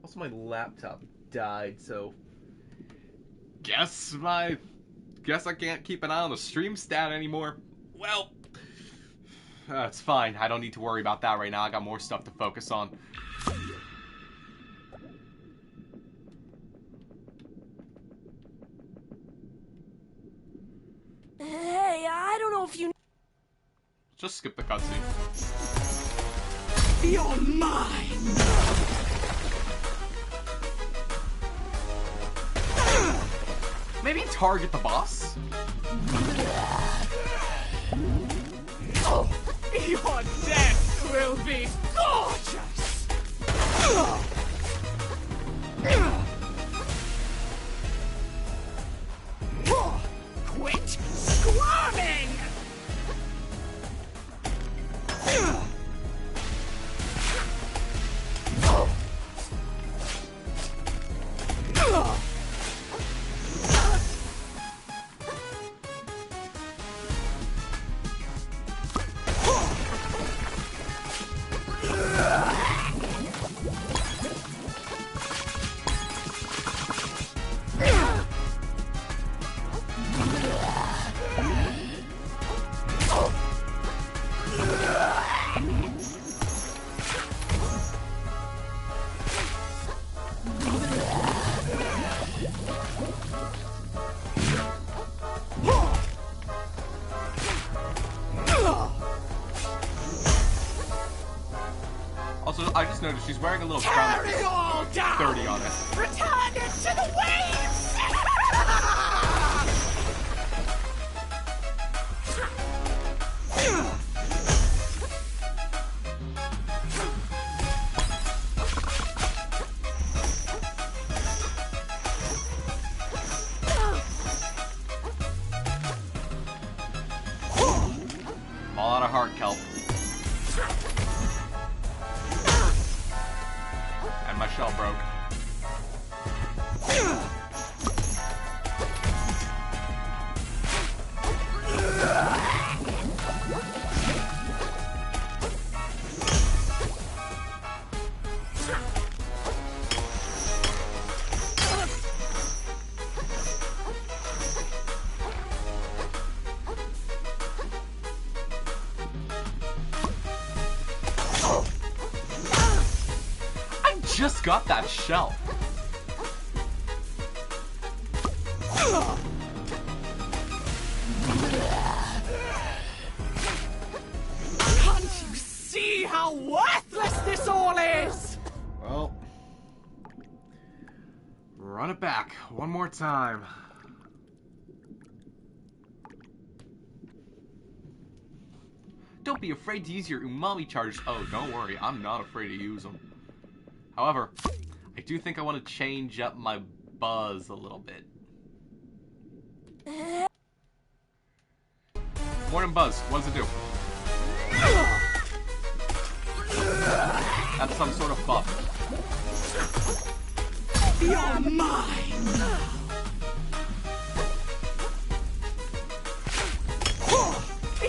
S1: Also, my laptop died, so guess I can't keep an eye on the stream stat anymore. Well, it's fine. I don't need to worry about that right now. I got more stuff to focus on.
S3: Hey, I don't know if you...
S1: Just skip the cutscene.
S4: You're mine!
S1: Maybe target the boss?
S4: Your death will be gorgeous! Quit squirming!
S1: Also, I just noticed she's wearing a little crown
S4: Tear it all down!
S1: 30 on it.
S4: Return it to the waves!
S1: I'm all out of heart kelp. And my shell broke. just got that shell.
S4: Can't you see how worthless this all is?
S1: Well, run it back one more time. Don't be afraid to use your umami charges. Oh, don't worry, I'm not afraid to use them. However, I do think I want to change up my buzz a little bit. Morning buzz, what does it do? That's some sort of buff.
S4: You're mine now.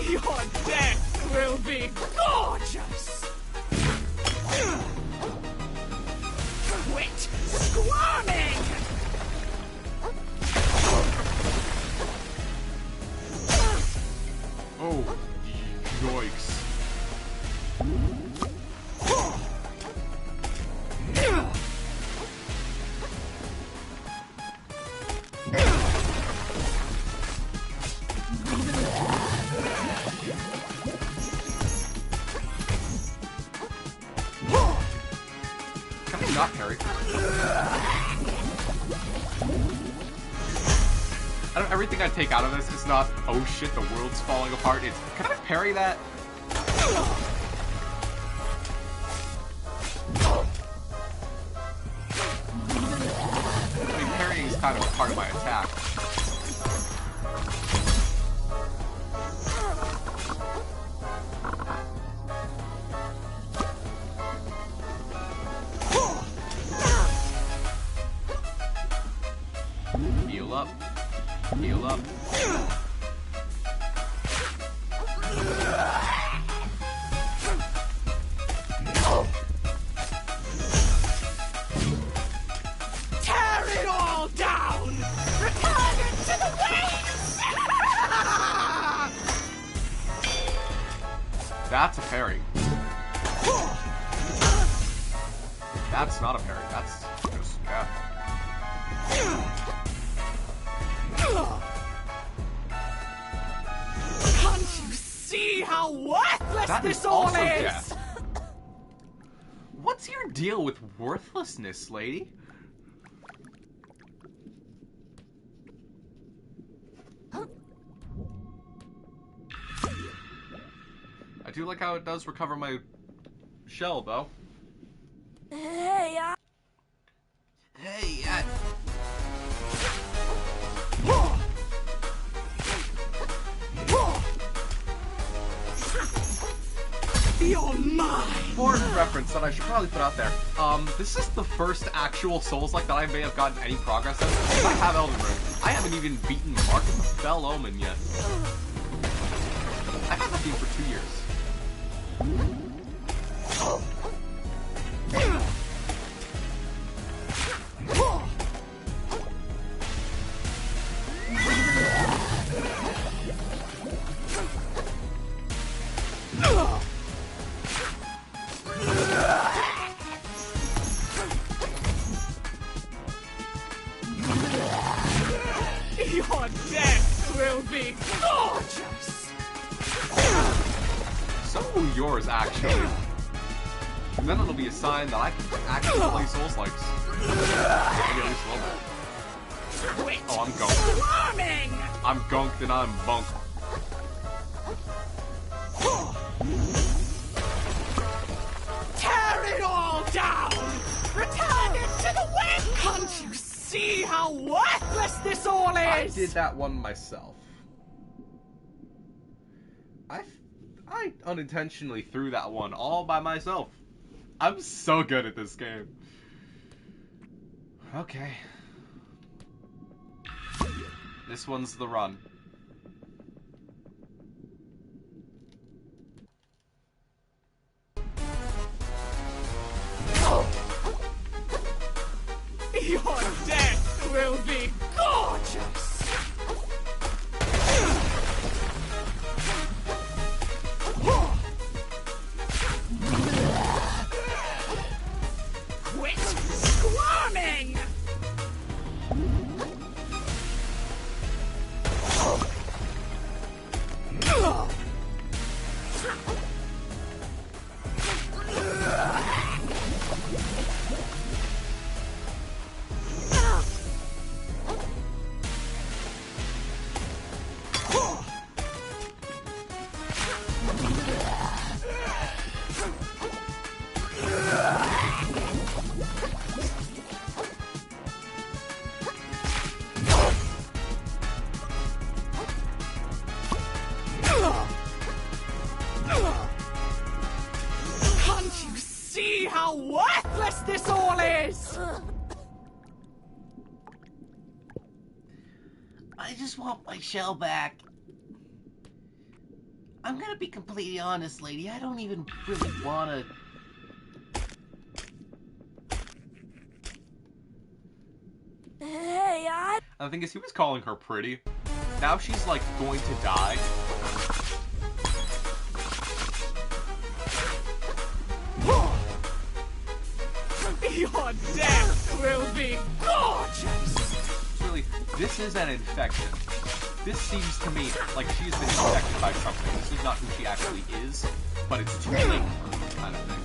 S4: Your death will be gorgeous. Quit squirming.
S1: Oh, yikes. Can I not parry? Everything I take out of this is not, oh shit, the world's falling apart. It's, can I parry that? I mean, parrying is kind of a part of my attack. Heal up. Heal up.
S4: Tear it all down. Return it to the waves.
S1: That's a parry. That's not a parry. That's just, yeah.
S4: Can't you see how worthless
S1: That
S4: this
S1: is
S4: all
S1: also
S4: is?
S1: death. What's your deal with worthlessness, lady? I do like how it does recover my shell, though.
S3: Hey,
S1: Hey,
S4: You're mine.
S1: for reference that I should probably put out there, this is the first actual Souls-like that I may have gotten any progress in. I have Elden Ring. I haven't even beaten Mark of the Fell Omen yet. I've had that game for 2 years.
S4: Your death will be gorgeous.
S1: So will yours, actually. And then it'll be a sign that I can actually play Souls-likes. Maybe at least a little bit.
S4: Quit
S1: Oh, I'm gunked.
S4: squirming.
S1: I'm gunked and I'm bunked.
S4: Tear it all down. Return it to the wind. Can't you see how worthless this all is?
S1: I did that one myself. I unintentionally threw that one all by myself. I'm so good at this game. Okay. This one's the run.
S4: Your death will be gorgeous. Quit this?
S5: I just want my shell back. I'm gonna be completely honest, lady. I don't even really wanna...
S3: Hey,
S1: And the thing is, he was calling her pretty. Now she's, like, going to die.
S4: Your death will be gorgeous!
S1: Really, this is an infection. This seems to me like she's been infected by something. This is not who she actually is, but it's too late for her kind of thing.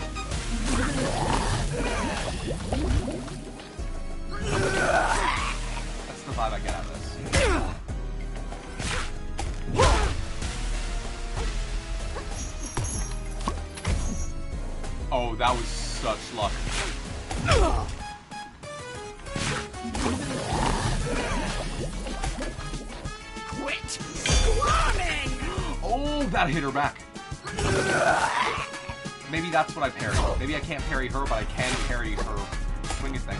S1: That's the vibe I get out of this. Oh, that was such luck.
S4: Quit squirming!
S1: Oh, that hit her back. Maybe that's what I parry. Maybe I can't parry her, but I can parry her swinging thing.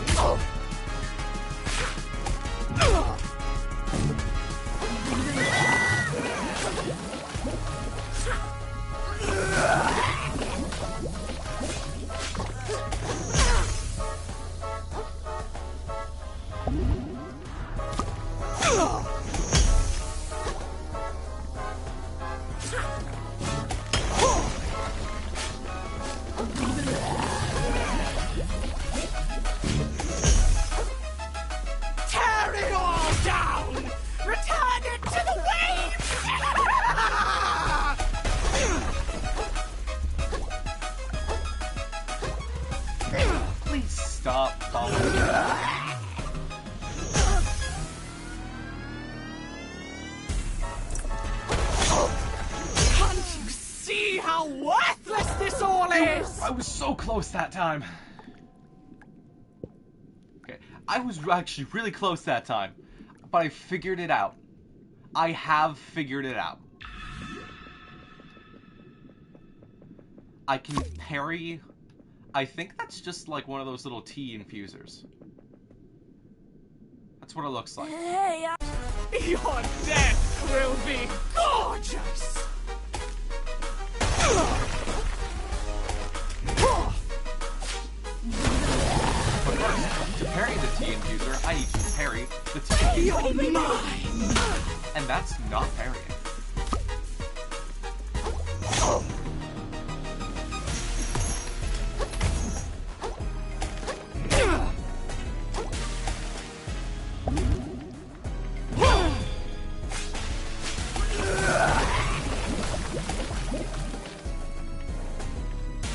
S4: Tear it all down! Return it to the waves!
S1: Please stop following me.
S4: Can't you see how worthless this all is?
S1: I was so close that time. Okay, I was actually really close that time, but I figured it out. I have figured it out. I can parry. I think that's just like one of those little tea infusers. That's what it looks like.
S3: hey,
S4: Your death will be gorgeous!
S1: But first, to parry the tea infuser, I need to parry the tea infuser.
S4: You're mine!
S1: And that's not parrying.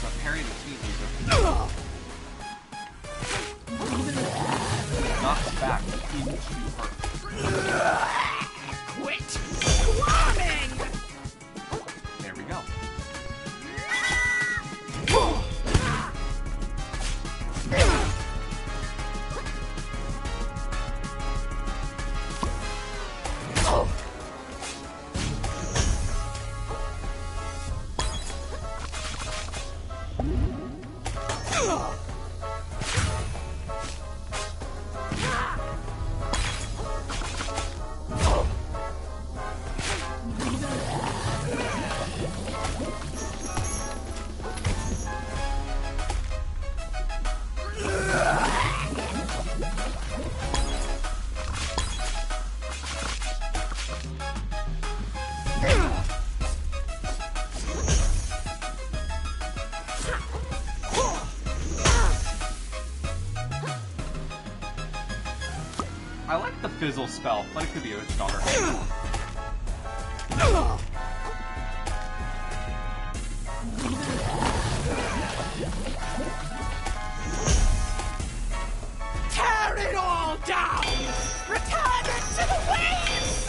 S1: But parry the tea infuser knocks back into her.
S4: Quit squirming!
S1: There we go. I like the fizzle spell, but it could be a bit stronger.
S4: Tear it all down! Return it to the waves!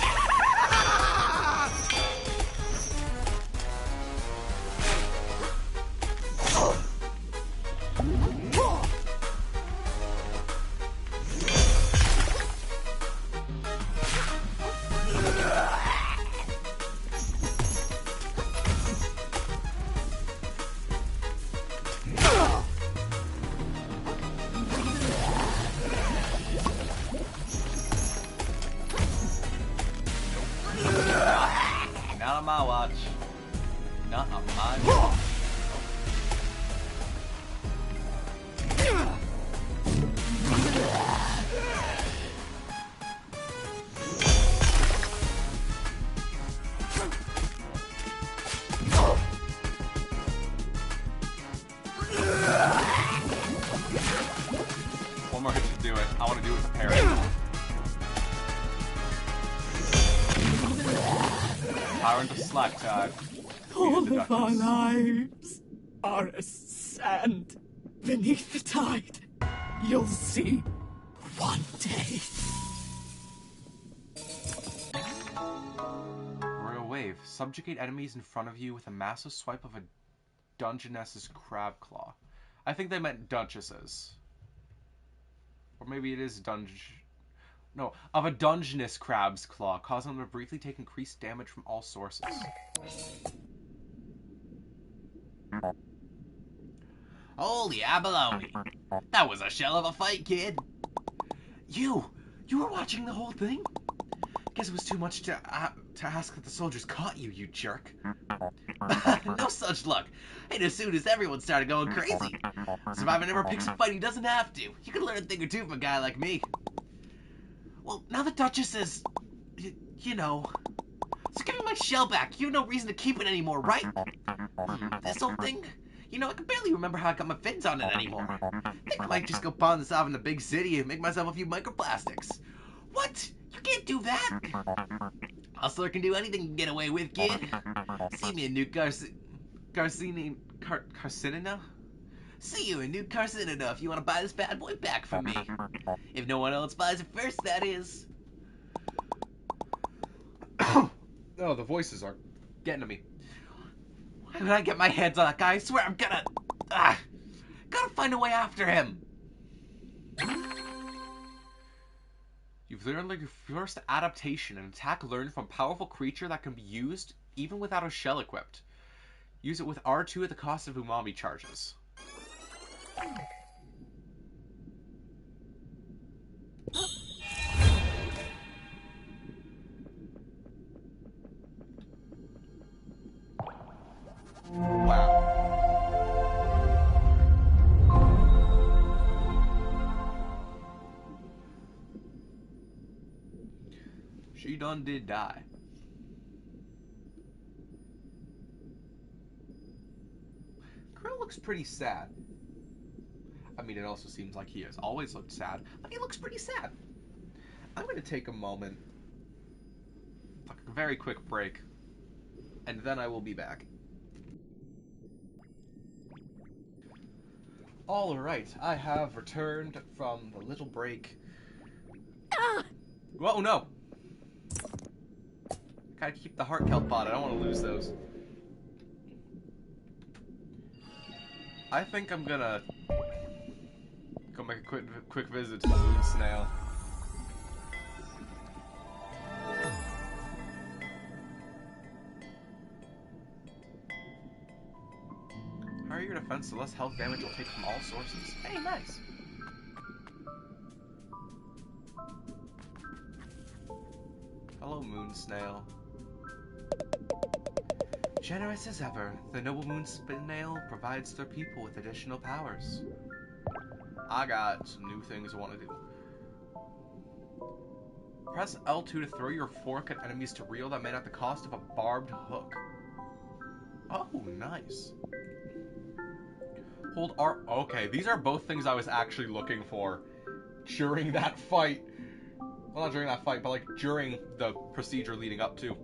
S2: my watch. Not on my watch.
S1: One more hit to do it. I want to do it with a parry. Power into slack tag.
S4: All of our lives are as sand beneath the tide. You'll see one day.
S1: Royal Wave. Subjugate enemies in front of you with a massive swipe of a Dungeness's crab claw. I think they meant Duchesses. Or maybe it is No, of a Dungeness crab's claw, causing them to briefly take increased damage from all sources.
S5: Holy abalone. That was a shell of a fight, kid.
S2: You were watching the whole thing? Guess it was too much to ask that the soldiers caught you, you jerk.
S5: No such luck. And as soon as everyone started going crazy. Survivor never picks a fight he doesn't have to. You can learn a thing or two from a guy like me. Well, now the Duchess is... you know... So give me my shell back. You have no reason to keep it anymore, right? This whole thing... You know, I can barely remember how I got my fins on it anymore. I think I might just go pawn this off in the big city and make myself a few microplastics. What? You can't do that! Hustler can do anything you can get away with, kid. See me in New Carcinina? See you in New Carcinina if you want to buy this bad boy back from me. If no one else buys it first, that is.
S1: Oh, the voices are getting to me.
S5: Why did I get my hands on that guy? I swear I'm gonna... gotta find a way after him.
S1: You've learned your first adaptation, an attack learned from a powerful creature that can be used even without a shell equipped. Use it with R2 at the cost of umami charges. Wow. She done did die. Kril looks pretty sad. I mean, it also seems like he has always looked sad, but he looks pretty sad. I'm going to take a moment, like a very quick break, and then I will be back. Alright, I have returned from the little break. Whoa, no! Gotta keep the heart kelp on. I don't want to lose those. I think I'm gonna go make a quick visit to the moon snail. Higher your defense, the less health damage you'll take from all sources. Hey, nice! Hello, moon snail. Generous as ever, the noble moon snail provides their people with additional powers. I got some new things I want to do. Press L2 to throw your fork at enemies to reel them in at the cost of a barbed hook. Oh, nice. Hold R... Okay, these are both things I was actually looking for during that fight. Well, not during that fight, but like during the procedure leading up to.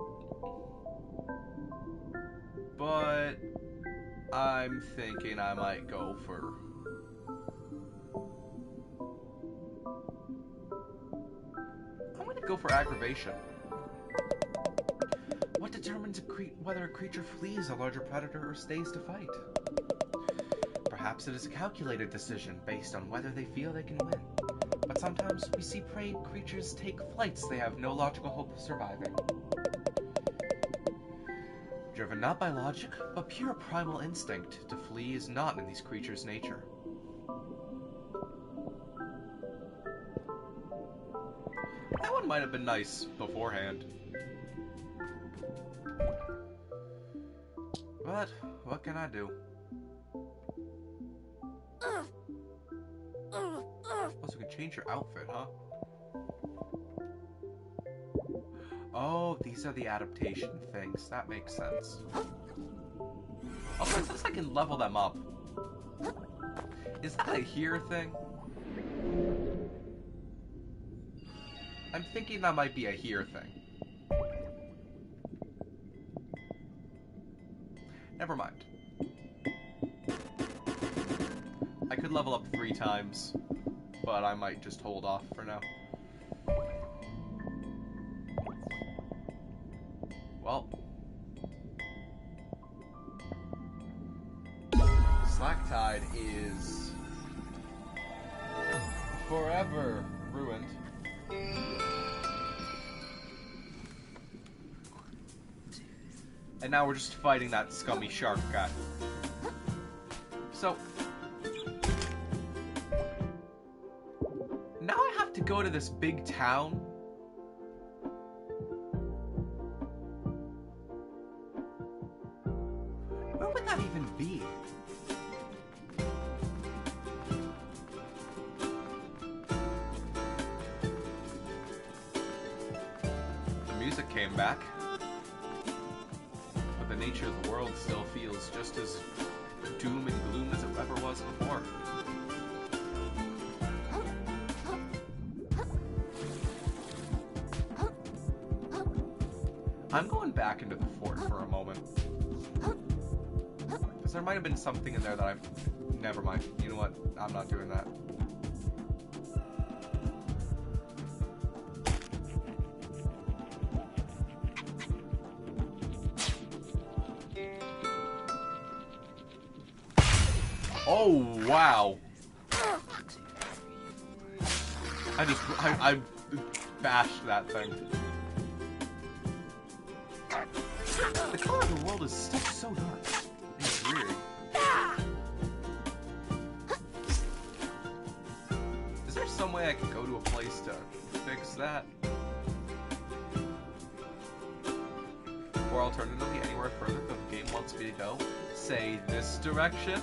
S1: But I'm thinking I might go for... I'm gonna go for aggravation. What determines whether a creature flees a larger predator or stays to fight? Perhaps it is a calculated decision based on whether they feel they can win. But sometimes we see prey creatures take flights they have no logical hope of surviving. Driven not by logic, but pure primal instinct, to flee is not in these creatures' nature. That one might have been nice beforehand.
S2: But what can I do? Also, you can change your outfit, huh? Oh, these are the adaptation things. That makes sense. Also, it says I can level them up. Is that a here thing? I'm thinking that might be a here thing. Never mind. I could level up 3 times, but I might just hold off for now. Well. Slacktide is forever ruined. And now we're just fighting that scummy shark guy. So now I have to go to this big town. Where would that even be? The music came back. But the nature of the world still feels just as doom and gloom as it ever was before. I'm going back into the fort for a moment. Because there might have been something in there that I've... Never mind. You know what? I'm not doing that. Oh, wow. I bashed that thing. The color of the world is still so dark. It's weird. Is there some way I can go to a place to fix that? Or alternatively, anywhere further that the game wants me to go? Say, this direction?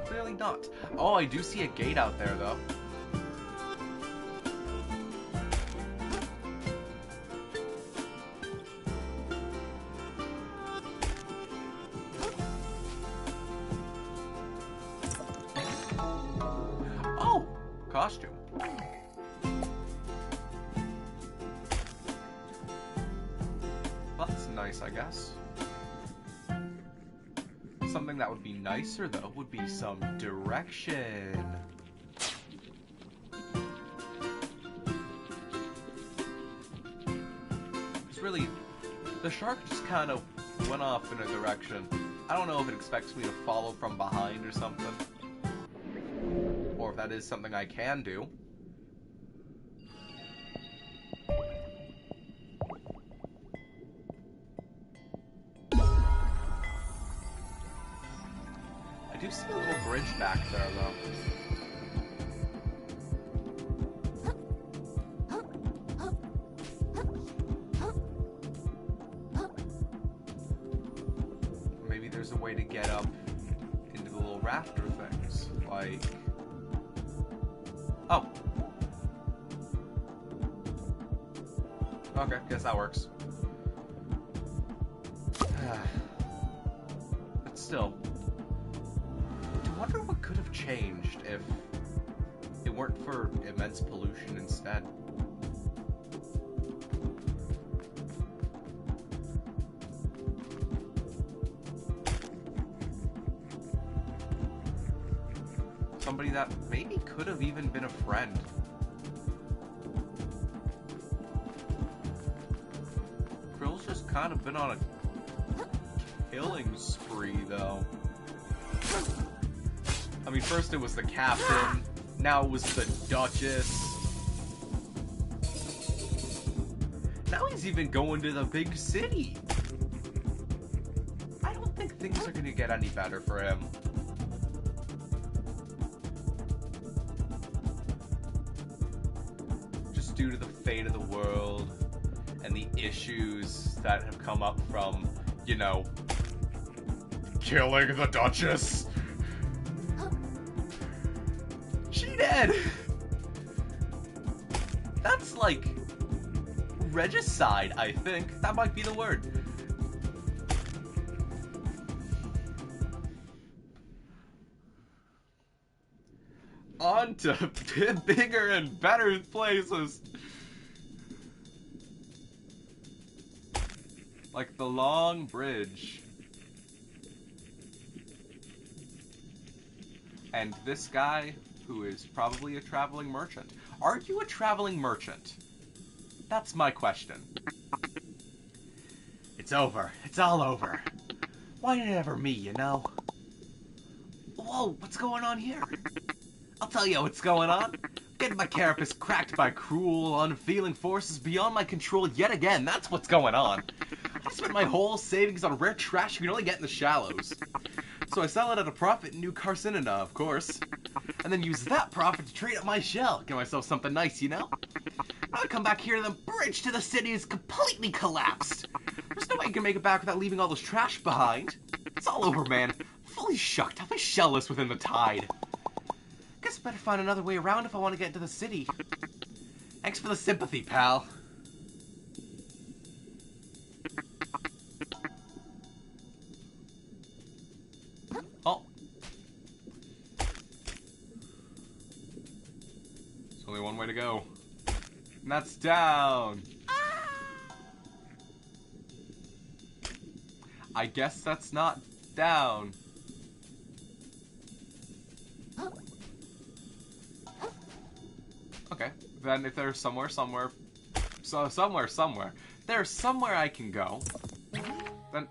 S2: Clearly not. Oh, I do see a gate out there, though. Oh! Costume. Well, that's nice, I guess. Something that would be nicer, though, would be some direction. It's really... The shark just kind of went off in a direction. I don't know if it expects me to follow from behind or something. Or if that is something I can do. I do see a little bridge back there, though. Maybe there's a way to get up into the little rafter things, like... Oh. Okay, guess that works. But still... I wonder what could have changed if it weren't for immense pollution instead. Somebody that maybe could have even been a friend. Kril's just kind of been on a killing spree, though. I mean, first it was the captain, now it was the Duchess. Now he's even going to the big city. I don't think things are going to get any better for him. Just due to the fate of the world and the
S1: the issues that have come up from, you know, killing the Duchess.
S2: She dead! That's like regicide, I think. That might be the word.
S1: On to bigger and better places. Like the Long Bridge. And this guy, who is probably a traveling merchant. Are you a traveling merchant? That's my question.
S5: It's over. It's all over. Why did it ever me, you know? Whoa, what's going on here? I'll tell you what's going on. Getting my carapace cracked by cruel, unfeeling forces beyond my control yet again. That's what's going on. I spent my whole savings on rare trash you can only get in the shallows. So I sell it at a profit in New Carcinina, of course. And then use that profit to trade up my shell. Get myself something nice, you know? Now I come back here and the bridge to the city is completely collapsed. There's no way you can make it back without leaving all this trash behind. It's all over, man. Fully shucked. I'll be shellless within the tide. Guess I better find another way around if I want to get into the city. Thanks for the sympathy, pal.
S1: Oh. There's only one way to go. And that's down. I guess that's not down. Okay, then if there's somewhere, there's somewhere I can go, then,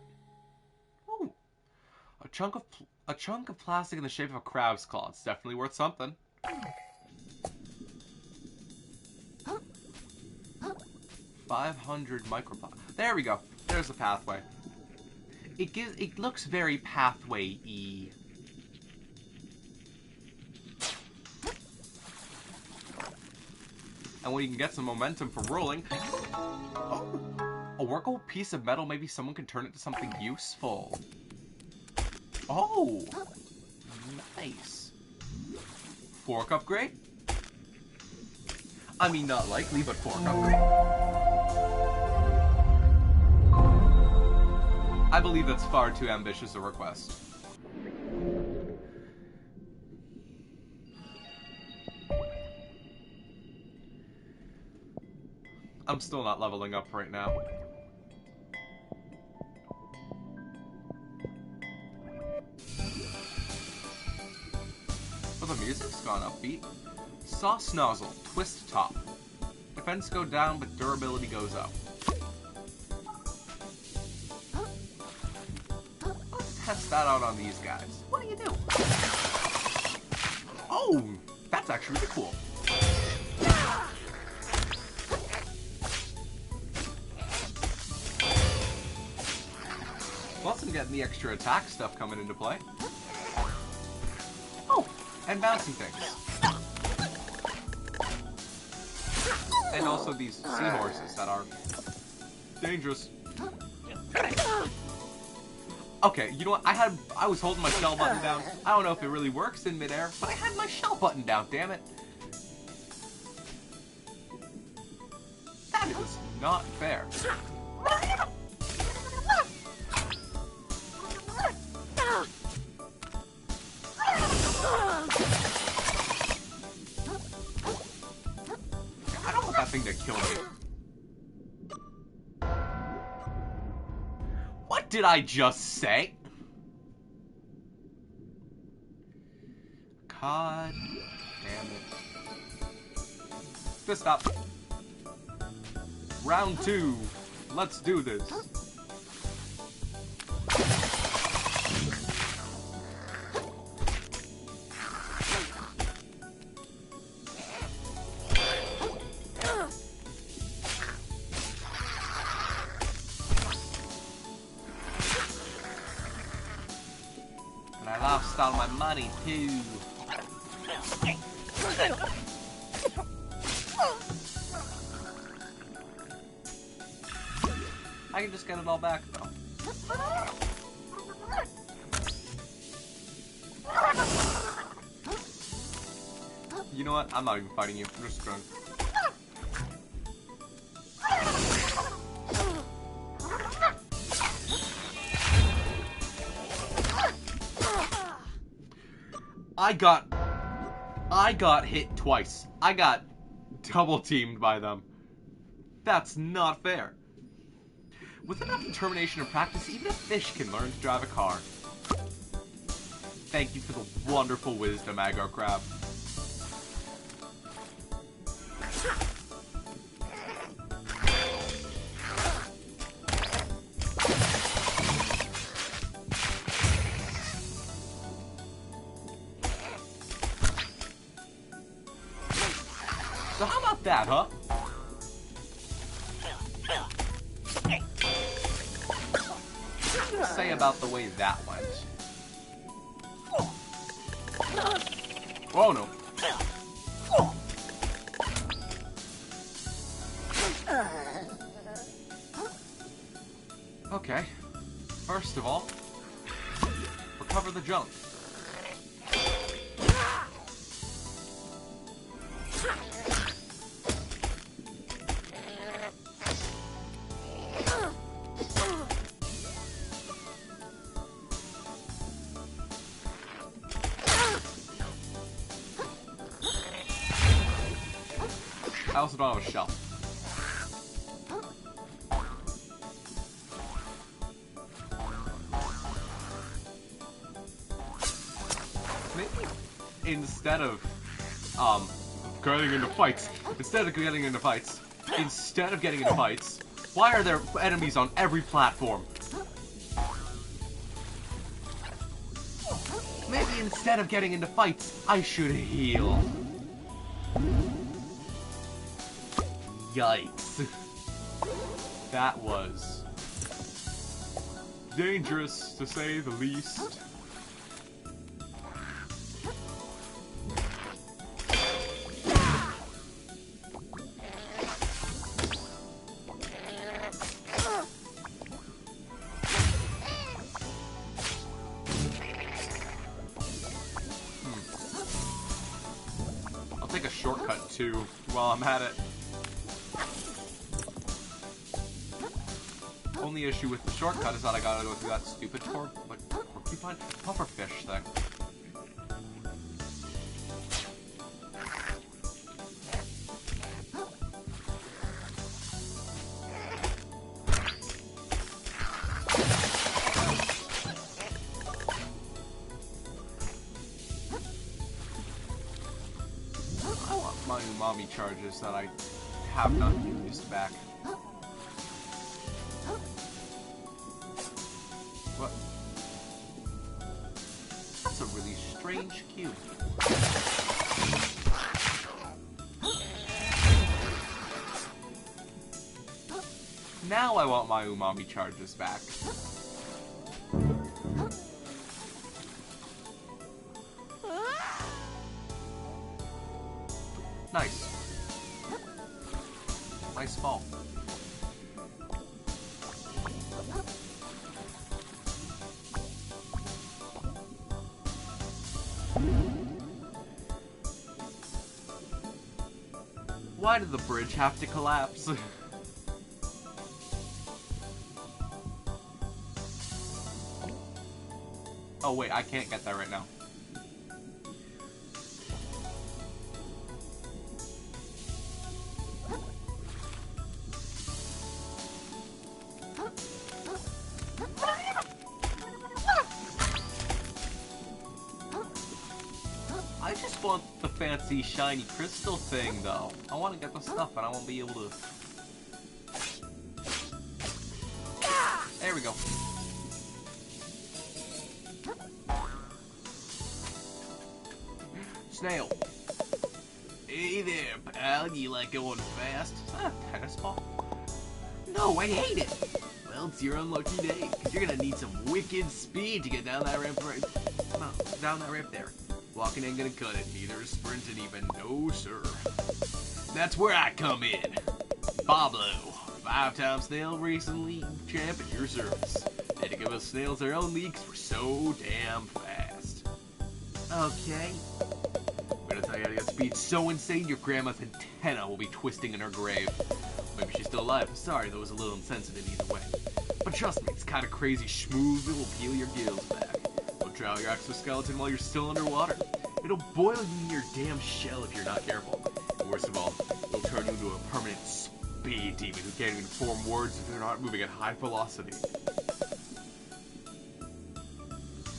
S1: ooh, a chunk of plastic in the shape of a crab's claw. It's definitely worth something. 500 microplastic. There we go. There's a pathway. It looks very pathway-y. And when you can get some momentum for rolling, oh, a workable piece of metal, maybe someone can turn it to something useful. Oh, nice. Fork upgrade? I mean, not likely, but fork upgrade. I believe that's far too ambitious a request. I'm still not leveling up right now. Well, the music's gone upbeat. Sauce nozzle, twist top. Defense go down, but durability goes up. Let's test that out on these guys. What do you do? Oh, that's actually really cool. Plus, I'm getting the extra attack stuff coming into play. Oh, and bouncing things. And also these seahorses that are dangerous. Okay, you know what? I was holding my shell button down. I don't know if it really works in midair, but I had my shell button down, damn it. That is not fair. I don't want that thing to kill me. What did I just say? God damn it. Fist up. Round 2. Let's do this. And I lost all my money too. I can just get it all back, though. You know what? I'm not even fighting you. I'm just going. I got hit twice. I got double teamed by them. That's not fair. With enough determination and practice, even a fish can learn to drive a car. Thank you for the wonderful wisdom, Agar Crab. So how about that, huh? What do you say about the way that went? Oh no. Okay. First of all, recover the junk. I also don't have a shell. Maybe instead of getting into fights, why are there enemies on every platform? Maybe instead of getting into fights, I should heal. Yikes. That was dangerous, to say the least. I'll take a shortcut too while I'm at it. Only issue with the shortcut is that I gotta go through that stupid porcupine pufferfish thing. I want my umami charges that I have not used back. What? That's a really strange cube. Now I want my umami charges back. Nice. Nice fall. Why did the bridge have to collapse? Oh wait, I can't get that right now. I just want the fancy shiny crystal thing though. I want to get the stuff and I won't be able to... There we go. Snail. Hey there, pal. You like going fast? Is that a tennis ball? No, I hate it. Well, it's your unlucky day, because you're gonna need some wicked speed to get down that ramp right... No, down that ramp there. Walking ain't gonna cut it, neither is sprinting even. No, sir. That's where I come in. Pablo,
S5: 5-time snail racing league champ at your service. Had to give us snails their own league 'cause we're so damn fast. Okay. I'm gonna tell you how to get speed so insane your grandma's antenna will be twisting in her grave. Maybe she's still alive. I'm sorry, that was a little insensitive either way. But trust me, it's kind of crazy schmooze that will peel your gills back. It'll drown your exoskeleton while you're still underwater. It'll boil you in your damn shell if you're not careful. And worst of all, it'll turn you into a permanent speed demon who can't even form words if they're not moving at high velocity.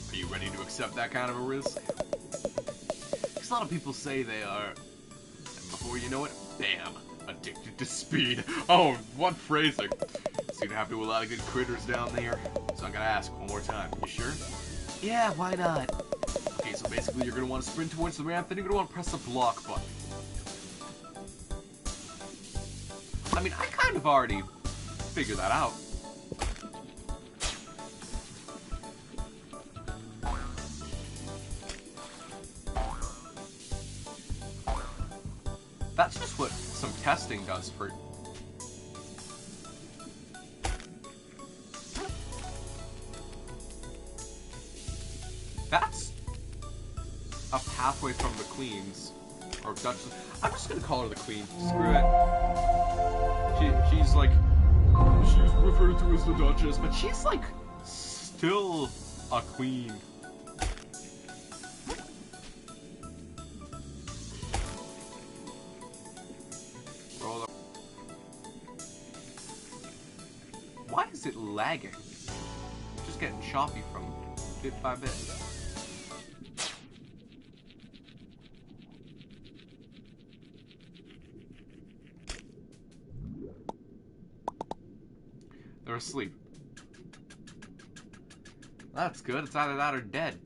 S5: Are you ready to accept that kind of a risk? Because a lot of people say they are, and before you know it, bam, addicted to speed. Oh, what phrasing. Seem to happen to a lot of good critters down there. So I gotta ask one more time. You sure?
S2: Yeah, why not?
S5: Okay, so basically you're gonna want to sprint towards the ramp, then you're gonna want to press the block button. I mean, I kind of already figured that out. That's just what some testing does for... That's a pathway from the Queens. Or Duchess. I'm just gonna call her the Queen. Screw it. She's like... She's referred to as the Duchess, but she's like... still a queen. Roll up. Why is it lagging? Just getting choppy from bit by bit. They're asleep. That's good. It's either that or dead.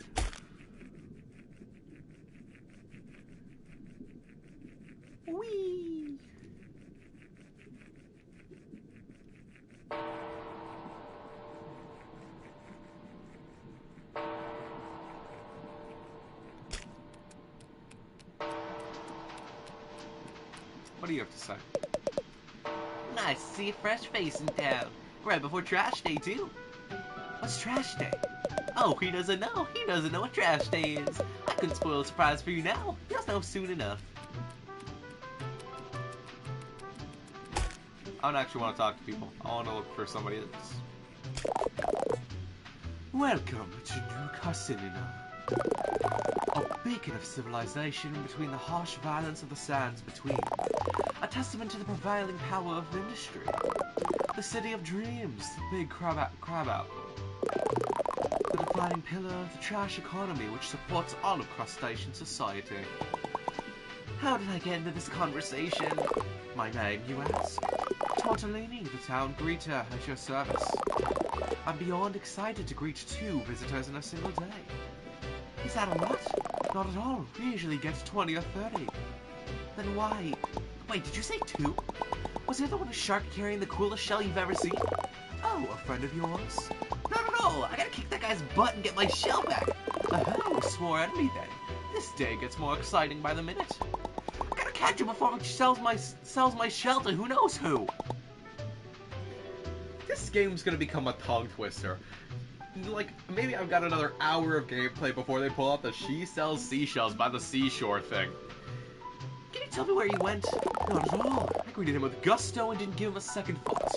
S5: Whee! What do you have to say?
S2: Nice to see a fresh face in town. Right before trash day, too. What's trash day? Oh, he doesn't know. He doesn't know what trash day is. I couldn't spoil a surprise for you now. You'll know soon enough.
S5: I don't actually want to talk to people. I want to look for somebody that's...
S2: Welcome to New Carcinina. A beacon of civilization between the harsh violence of the sands between. A testament to the prevailing power of industry. The city of dreams, the big crab apple. The defining pillar of the trash economy which supports all of crustacean society. How did I get into this conversation? My name, you ask? Tortellini, the town greeter, at your service. I'm beyond excited to greet 2 visitors in a single day. Is that a lot? Not at all. We usually get 20 or 30. Then why? Wait, did you say 2? Was the other one a shark carrying the coolest shell you've ever seen? Oh, a friend of yours? No, I gotta kick that guy's butt and get my shell back. Oh, swore enemy then. This day gets more exciting by the minute. I gotta catch him before he sells my shell to who knows who.
S1: This game's gonna become a tongue twister. Like, maybe I've got another hour of gameplay before they pull out the she sells seashells by the seashore thing.
S2: Can you tell me where you went? Not at all. I greeted him with gusto and didn't give him a second thought.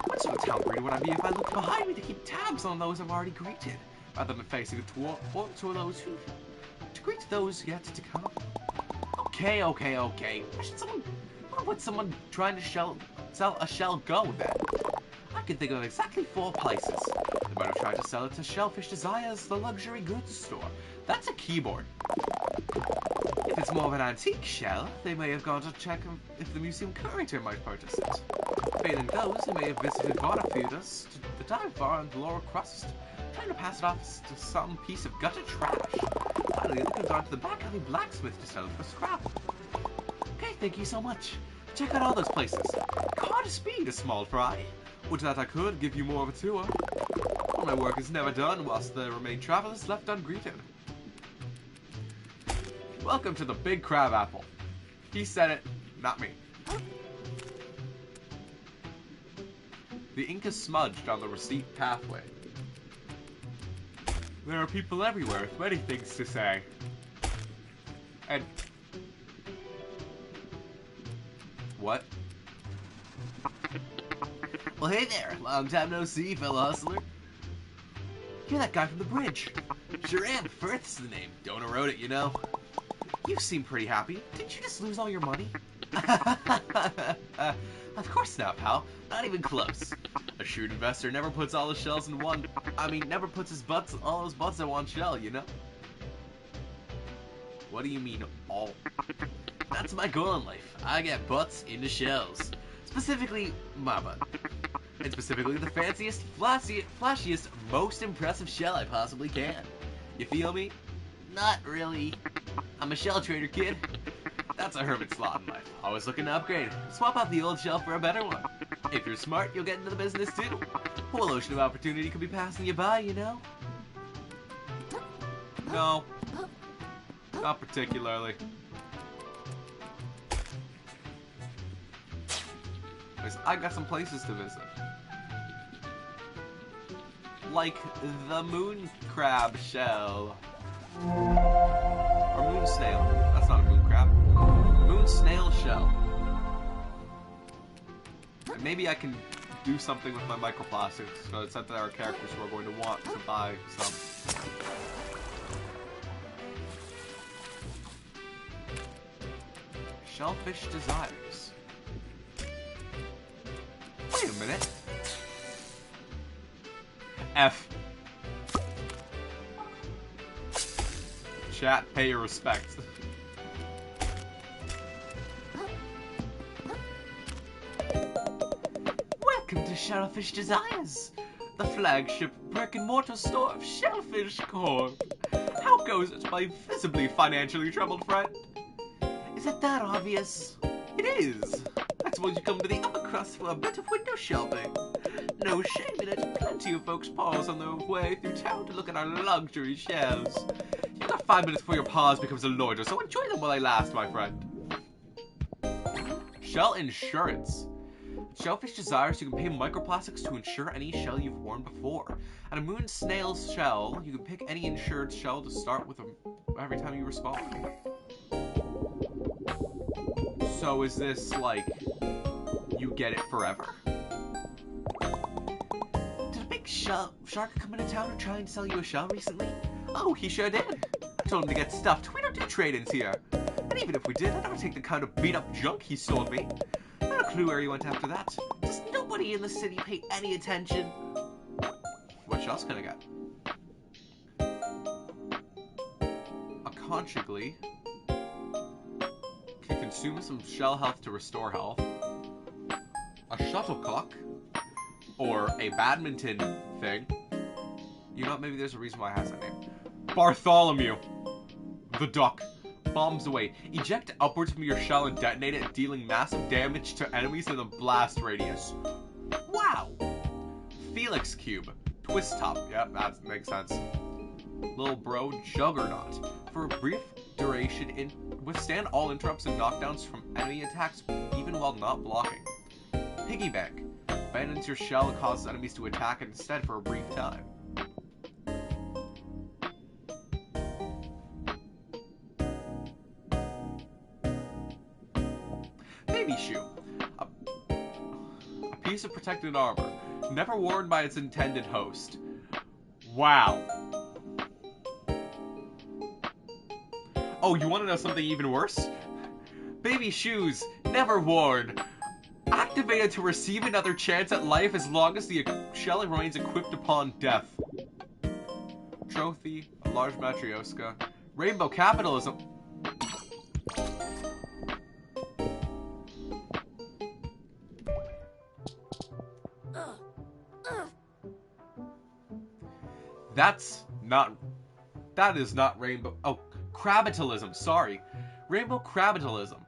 S2: What sort of town greeter would I be if I looked behind me to keep tabs on those I've already greeted, rather than facing toward those who... to greet those yet to come? Okay. Where would someone trying to sell a shell go, then? I can think of exactly 4 places. They might have tried to sell it to Shellfish Desires, the luxury goods store. That's a keyboard. If it's more of an antique shell, they may have gone to check if the museum curator might purchase it. Failing those, they may have visited Barnafudas to the dive bar on the lower crust, trying to pass it off to some piece of gutter trash. Finally, they could have gone to the back alley blacksmith to sell it for scrap. Okay, thank you so much. Check out all those places. Car to speed, a small fry. Would that I could give you more of a tour. All my work is never done whilst there remain travelers left ungreeted.
S1: Welcome to the Big Crab Apple. He said it, not me. The ink is smudged on the receipt pathway. There are people everywhere with many things to say. And... What?
S5: Well, hey there. Long time no see, fellow hustler. You're that guy from the bridge. Sure am. Firth's the name. Donor wrote it, you know. You seem pretty happy. Didn't you just lose all your money? Of course not, pal. Not even close. A shrewd investor never puts all his shells in one... never puts his all those butts in one shell, you know?
S1: What do you mean, all?
S5: That's my goal in life. I get butts into shells. Specifically, my butt. And specifically the fanciest, flashiest, most impressive shell I possibly can. You feel me? Not really. I'm a shell trader, kid. That's a hermit's lot in life. Always looking to upgrade. Swap out the old shell for a better one. If you're smart, you'll get into the business too. Whole ocean of opportunity could be passing you by, you know?
S1: No. Not particularly. I got some places to visit. Like the moon crab shell. Or moon snail. That's not a moon crab. Moon snail shell. And maybe I can do something with my microplastics, so it's that there are characters who are going to want to buy some. Shellfish desires. Wait a minute. F. Chat, pay your respects.
S5: Welcome to Shellfish Desires, the flagship brick-and-mortar store of Shellfish Corp.
S1: How goes it, my visibly financially troubled friend?
S5: Is it that obvious?
S1: It is.
S5: I suppose you come to the upper crust for a bit of window shopping. No shame in it. Plenty of folks pause on their way through town to look at our luxury shelves.
S1: You've got 5 minutes before your pause becomes a loiter, so enjoy them while they last, my friend. Shell insurance. At Shellfish Desires, you can pay microplastics to insure any shell you've worn before. At a moon snail's shell, you can pick any insured shell to start with every time you respawn. So is this like you get it forever?
S5: Did a big shark come into town and try and sell you a shell recently?
S1: Oh, he sure did. I told him to get stuffed. We don't do trade-ins here. And even if we did, I'd never take the kind of beat-up junk he sold me. Not a clue where he went after that.
S5: Does nobody in the city pay any attention?
S1: What else can I get? A conchigly can consume some shell health to restore health. A shuttlecock, or a badminton thing. You know what? Maybe there's a reason why it has that name. Bartholomew, the duck. Bombs away. Eject upwards from your shell and detonate it, dealing massive damage to enemies in a blast radius. Wow! Felix Cube. Twist top. Yep, that makes sense. Little bro Juggernaut. For a brief duration, withstand all interrupts and knockdowns from enemy attacks, even while not blocking. Piggy bank. Abandons your shell and causes enemies to attack instead for a brief time. Baby shoe. A piece of protected armor, never worn by its intended host. Wow. Oh, you want to know something even worse? Baby shoes, never worn. Activated to receive another chance at life as long as the shell remains equipped upon death. Trophy, a large matryoshka. Rainbow capitalism. That is not rainbow. Oh, crabitalism. Sorry. Rainbow crabitalism.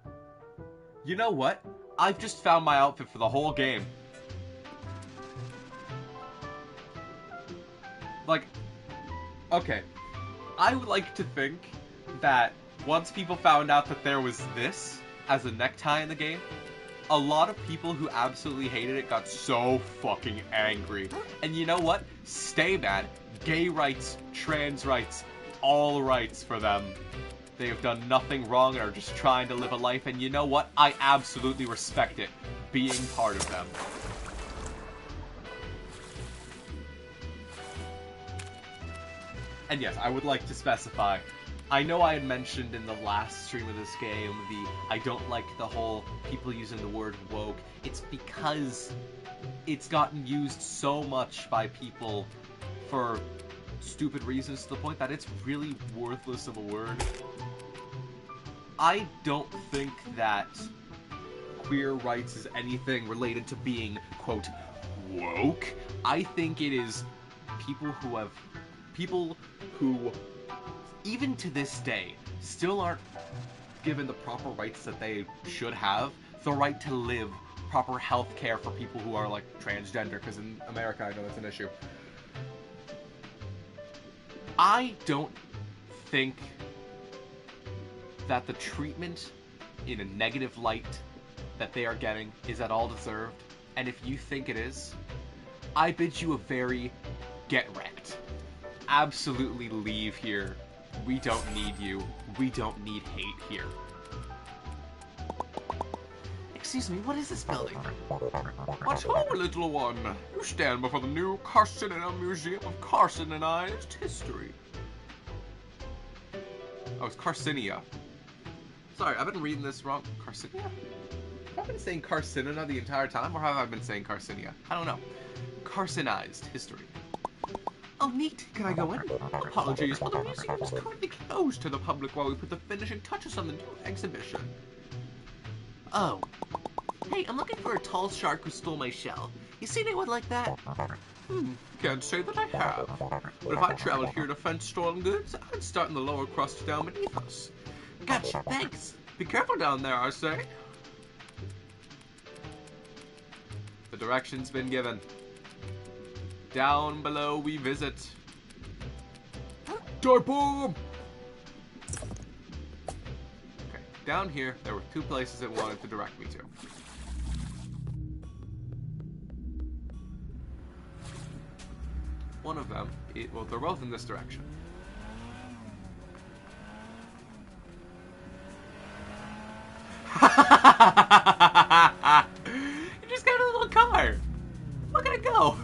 S1: You know what? I've just found my outfit for the whole game. Like, okay. I would like to think that once people found out that there was this as a necktie in the game, a lot of people who absolutely hated it got so fucking angry. And you know what? Stay mad. Gay rights, trans rights, all rights for them. They have done nothing wrong and are just trying to live a life, and you know what? I absolutely respect it, being part of them. And yes, I would like to specify, I know I had mentioned in the last stream of this game, I don't like the whole people using the word woke. It's because it's gotten used so much by people for stupid reasons to the point that it's really worthless of a word. I don't think that queer rights is anything related to being, quote, woke. I think it is people who, even to this day, still aren't given the proper rights that they should have. The right to live, proper health care for people who are, like, transgender, because in America I know that's an issue. I don't think that the treatment in a negative light that they are getting is at all deserved, and if you think it is, I bid you a very get wrecked. Absolutely leave here. We don't need you. We don't need hate here.
S5: Excuse me, what is this building?
S1: What's home, little one? You stand before the new Carcinina Museum of Carcinized History. Oh, it's Carcinia. Sorry, I've been reading this wrong. Carcinia? Have I been saying Carcinina the entire time, or have I been saying Carcinia? I don't know. Carcinized History.
S5: Oh, neat. Can I go in?
S1: Apologies, but the museum is currently closed to the public while we put the finishing touches on the new exhibition.
S5: Oh. Hey, I'm looking for a tall shark who stole my shell. You see anyone like that?
S1: Can't say that I have. But if I traveled here to fence stolen goods, I'd start in the lower crust down beneath us.
S5: Gotcha, thanks.
S1: Be careful down there, I say. The direction's been given. Down below we visit. Dive bomb! Okay, down here, there were two places it wanted to direct me to. One of them, well, they're both in this direction. You just got a little car. Look at it go.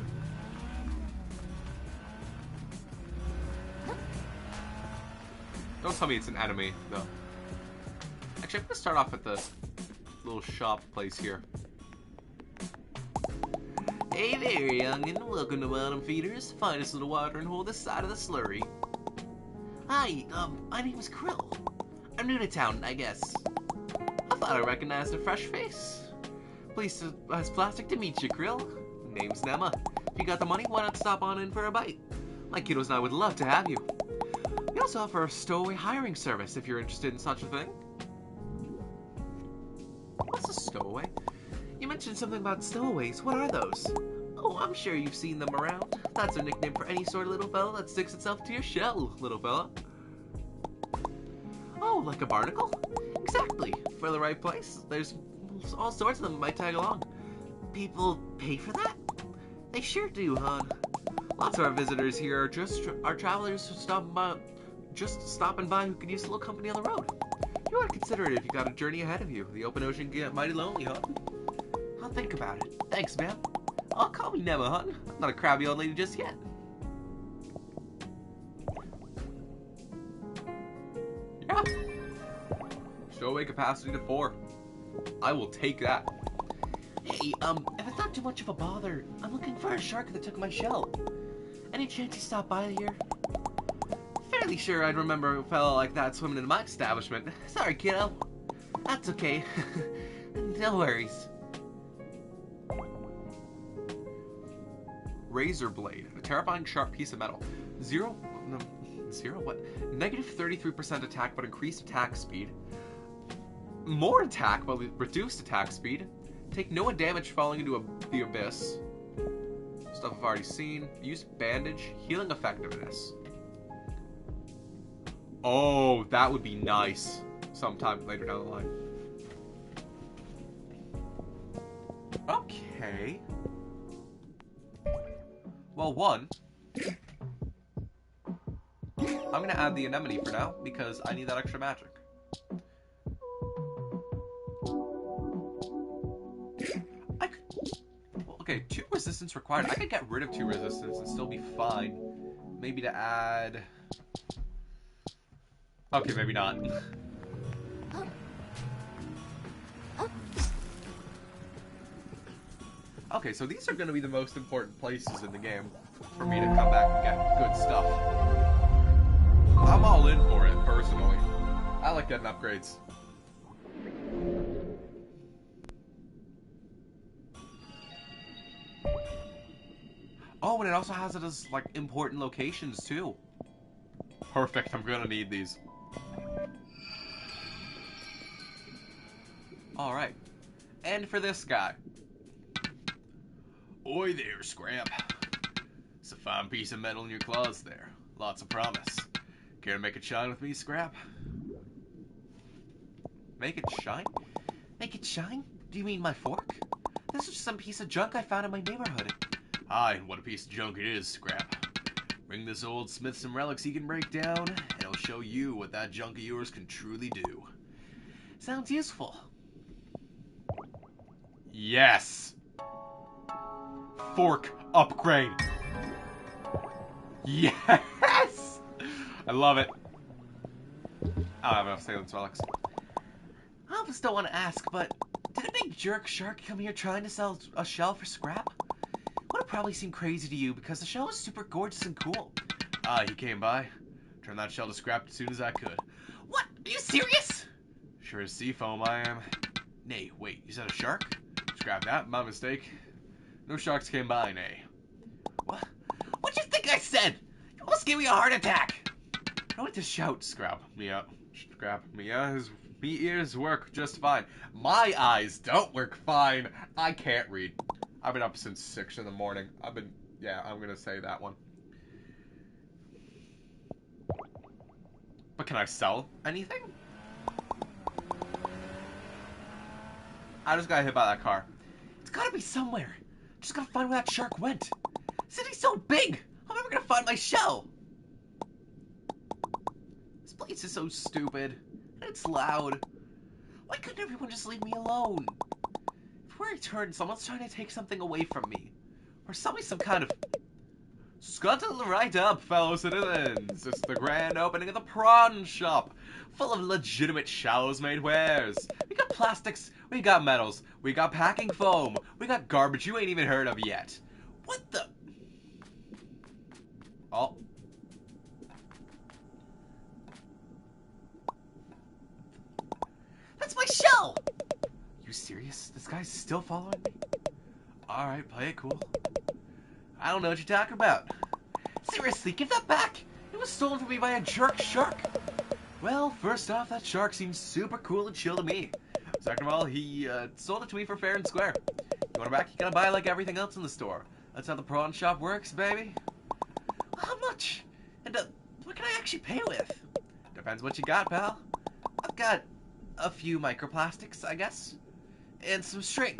S1: Don't tell me it's an enemy, though. Actually, I'm gonna start off at the little shop place here.
S5: Hey there, youngin'. Welcome to Bottom Feeders, finest little watering hole this side of the slurry. Hi, my name is Kril. I'm new to town, I guess. I thought I recognized a fresh face. Pleased as plastic to meet you, Kril. Name's Nema. If you got the money, why not stop on in for a bite? My kiddos and I would love to have you. We also offer a stowaway hiring service if you're interested in such a thing.
S1: What's a stowaway?
S5: You mentioned something about stowaways. What are those? Oh, I'm sure you've seen them around. That's a nickname for any sort of little fella that sticks itself to your shell, little fella. Oh, like a barnacle? Exactly. For the right place, there's all sorts of them might tag along. People pay for that? They sure do, hon. Lots of our visitors here are travelers who stopping by who could use a little company on the road. You ought to consider it if you got a journey ahead of you. The open ocean can get mighty lonely, huh? I'll think about it. Thanks, man. I'll call me Nema, hun. I'm not a crabby old lady just yet.
S1: Yeah. Stowaway capacity to 4. I will take that.
S5: Hey, if it's not too much of a bother, I'm looking for a shark that took my shell. Any chance you stop by here? Fairly sure I'd remember a fellow like that swimming in my establishment. Sorry, kiddo. That's okay. No worries.
S1: Razor blade, a terrifying sharp piece of metal. Negative 33% attack but increased attack speed. More attack but reduced attack speed. Take no damage falling into the abyss. Stuff I've already seen. Use bandage. Healing effectiveness. Oh, that would be nice sometime later down the line.
S2: Okay. Well, one, I'm gonna add the anemone for now, because I need that extra magic. Okay, 2 resistance required. I could get rid of 2 resistance and still be fine. Maybe to add... Okay, maybe not. Okay, so these are going to be the most important places in the game for me to come back and get good stuff. I'm all in for it, personally. I like getting upgrades. Oh, and it also has it as, like, important locations, too. Perfect, I'm gonna need these. Alright. And for this guy. Oi there, Scrap. It's a fine piece of metal in your claws there. Lots of promise. Care to make it shine with me, Scrap? Make it shine? Make it shine? Do you mean my fork? This is just some piece of junk I found in my neighborhood. Aye, what a piece of junk it is, Scrap. Bring this old smith some relics he can break down, and he'll show you what that junk of yours can truly do. Sounds useful. Yes! Fork upgrade! Yes! I love it. I don't have enough Salem relics. I almost don't want to ask, but did a big jerk shark come here trying to sell a shell for scrap? Would have probably seemed crazy to you because the shell was super gorgeous and cool. He came by. Turned that shell to scrap as soon as I could. What? Are you serious? Sure as sea foam I am. Nay, wait, you said a shark? Scrap that, my mistake. No sharks came by, nay. What? What'd you think I said? You almost gave me a heart attack. I don't like to shout, Scrap me up. Scrap me up. Me ears work just fine. My eyes don't work fine. I can't read. I've been up since 6 in the morning. Yeah, I'm gonna say that one. But can I sell anything? I just got hit by that car. It's gotta be somewhere. Just gotta find where that shark went. City's so big. How am I ever gonna find my shell? This place is so stupid. And it's loud. Why couldn't everyone just leave me alone? If we're returned, someone's trying to take something away from me. Or sell me some kind of... Scuttle right up, fellow citizens. It's the grand opening of the prawn shop. Full of legitimate shallows-made wares. We got plastics, we got metals, we got packing foam, we got garbage you ain't even heard of yet. What the... Oh. That's my shell! You serious? This guy's still following me? Alright, play it cool. I don't know what you're talking about. Seriously, give that back! It was stolen from me by a jerk shark! Well, first off, that shark seems super cool and chill to me. Second of all, he sold it to me for fair and square. You want it back, you gotta buy like everything else in the store. That's how the prawn shop works, baby. How much? And what can I actually pay with? Depends what you got, pal. I've got a few microplastics, I guess. And some string.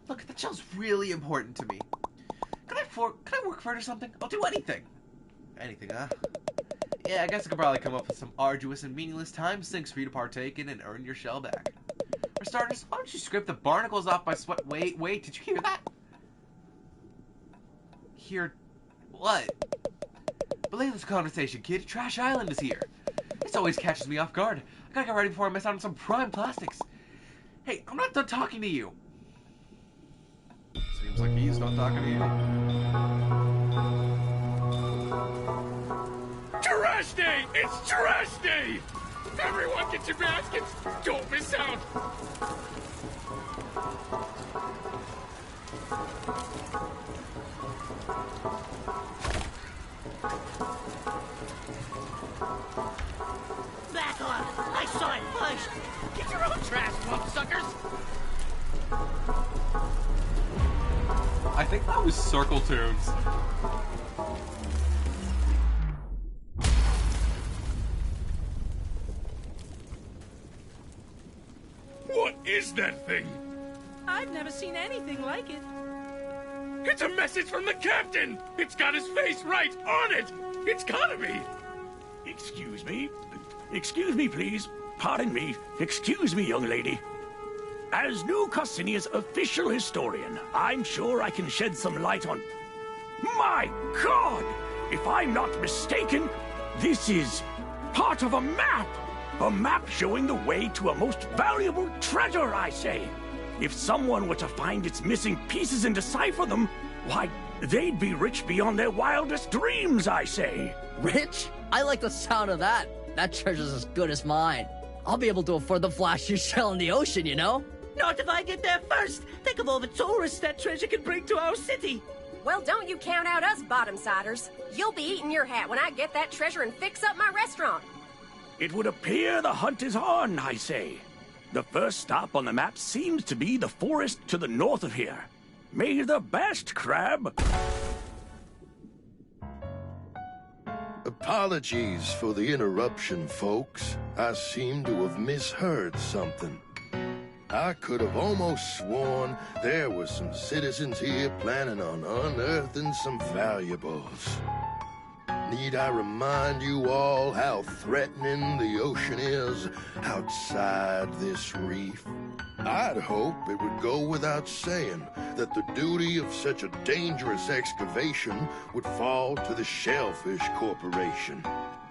S2: Look, that shell's really important to me. Can I work for it or something? I'll do anything. Anything, huh? Yeah, I guess I could probably come up with some arduous and meaningless time sinks for you to partake in and earn your shell back. For starters, why don't you scrape the barnacles off my sweat? Wait, did you hear that? Hear what? Belay this conversation, kid. Trash Island is here. This always catches me off guard. I gotta get ready before I miss out on some prime plastics. Hey, I'm not done talking to you. Seems like he's not talking to you.
S6: Trash day! It's trash day! Everyone get your baskets! Don't miss out!
S3: Back off! I saw it first!
S6: Get your own trash, suckers!
S2: I think that was Circle Tunes.
S6: What is that thing?
S3: I've never seen anything like it.
S6: It's a message from the captain! It's got his face right on it! It's gotta be!
S7: Excuse me? Excuse me, please. Pardon me. Excuse me, young lady. As New Costinia's official historian, I'm sure I can shed some light on... My God! If I'm not mistaken, this is part of a map! A map showing the way to a most valuable treasure, I say! If someone were to find its missing pieces and decipher them, why, they'd be rich beyond their wildest dreams, I say!
S8: Rich? I like the sound of that. That treasure's as good as mine. I'll be able to afford the flashiest shell in the ocean, you know?
S9: Not if I get there first! Think of all the tourists that treasure can bring to our city!
S10: Well, don't you count out us bottom-siders. You'll be eating your hat when I get that treasure and fix up my restaurant.
S7: It would appear the hunt is on, I say. The first stop on the map seems to be the forest to the north of here. May the best, Crab!
S11: Apologies for the interruption, folks. I seem to have misheard something. I could have almost sworn there were some citizens here planning on unearthing some valuables. Need I remind you all how threatening the ocean is outside this reef? I'd hope it would go without saying that the duty of such a dangerous excavation would fall to the Shellfish Corporation.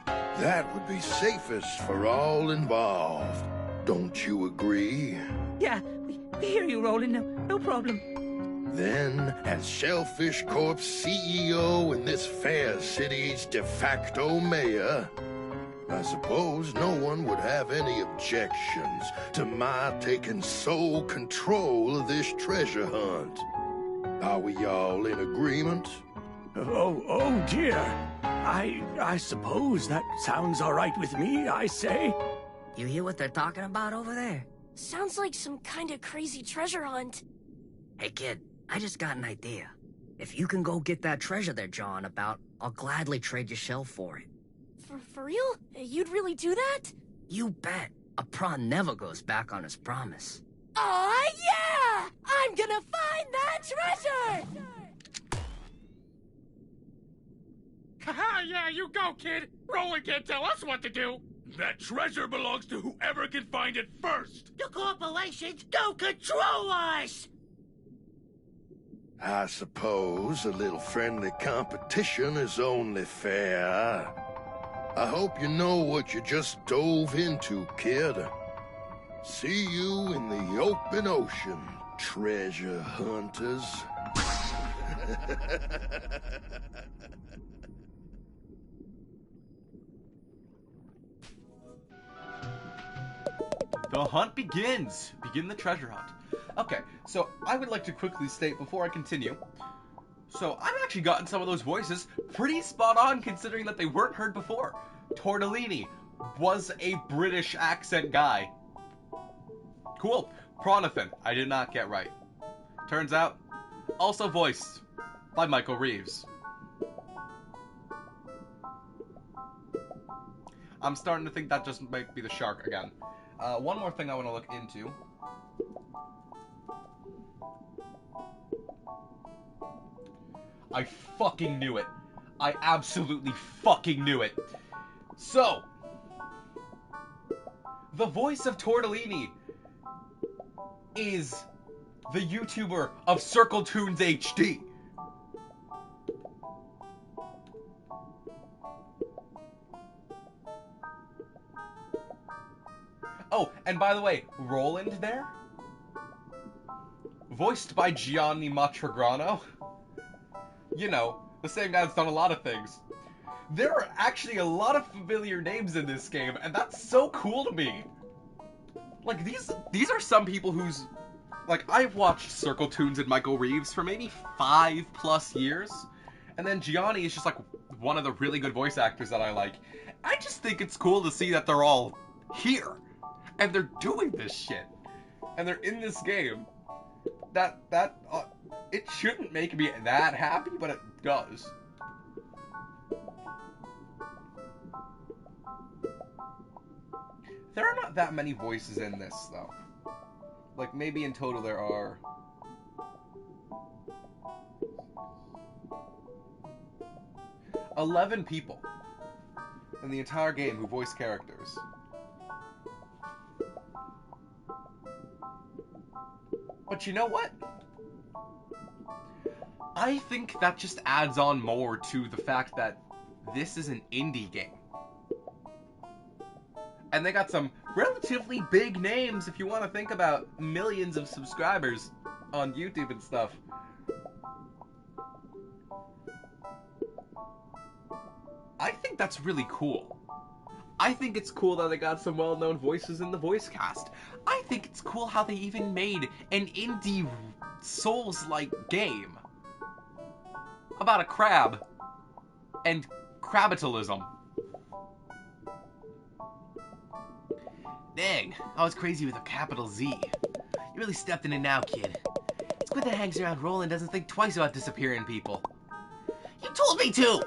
S11: That would be safest for all involved. Don't you agree?
S9: Yeah, we hear you, Roland. No problem.
S11: Then, as Shellfish Corp's CEO and this fair city's de facto mayor, I suppose no one would have any objections to my taking sole control of this treasure hunt. Are we all in agreement?
S7: Oh dear. I suppose that sounds all right with me, I say.
S8: You hear what they're talking about over there?
S3: Sounds like some kind of crazy treasure hunt.
S8: Hey, kid, I just got an idea. If you can go get that treasure they're jawing about, I'll gladly trade your shell for it.
S3: For real? You'd really do that?
S8: You bet. A prawn never goes back on his promise.
S3: Aw, yeah! I'm gonna find that treasure!
S6: Haha, yeah, you go, kid! Roland can't tell us what to do!
S7: That treasure belongs to whoever can find it first!
S9: The corporations don't control us!
S11: I suppose a little friendly competition is only fair. I hope you know what you just dove into, kid. See you in the open ocean, treasure hunters.
S1: The hunt begins! Begin the treasure hunt. Okay, so I would like to quickly state before I continue. So I've actually gotten some of those voices pretty spot on considering that they weren't heard before. Tortellini was a British accent guy. Cool. Pronathan, I did not get right. Turns out, also voiced by Michael Reeves. I'm starting to think that just might be the shark again. One more thing I want to look into. I fucking knew it. I absolutely fucking knew it. So, the voice of Tortellini is the YouTuber of Circle Tunes HD. Oh, and by the way, Roland there, voiced by Gianni Matragrano. You know, the same guy that's done a lot of things. There are actually a lot of familiar names in this game, and that's so cool to me. Like, these are some people who's... Like, I've watched Circle Tunes and Michael Reeves for maybe 5+ years, and then Gianni is just, like, one of the really good voice actors that I like. I just think it's cool to see that they're all here, and they're doing this shit, and they're in this game. It shouldn't make me that happy, but it does. There are not that many voices in this, though. Like, maybe in total there are... $11 people in the entire game who voice characters. But you know what? I think that just adds on more to the fact that this is an indie game. And they got some relatively big names if you want to think about millions of subscribers on YouTube and stuff. I think that's really cool. I think it's cool that they got some well-known voices in the voice cast. I think it's cool how they even made an indie Souls-like game about a crab and crabitalism.
S5: Dang, I was crazy with a capital Z. You really stepped in it now, kid. The squid that hangs around Roland doesn't think twice about disappearing people. You told me to!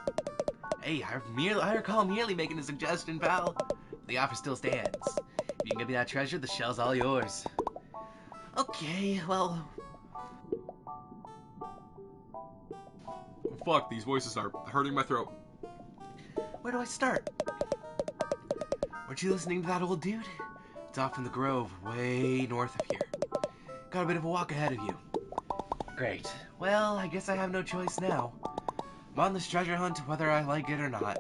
S5: Hey, I recall merely making a suggestion, pal. The offer still stands. If you can give me that treasure, the shell's all yours. Okay, well...
S1: Fuck, these voices are hurting my throat.
S5: Where do I start? Weren't you listening to that old dude? It's off in the grove, way north of here. Got a bit of a walk ahead of you. Great. Well, I guess I have no choice now. I'm on this treasure hunt whether I like it or not.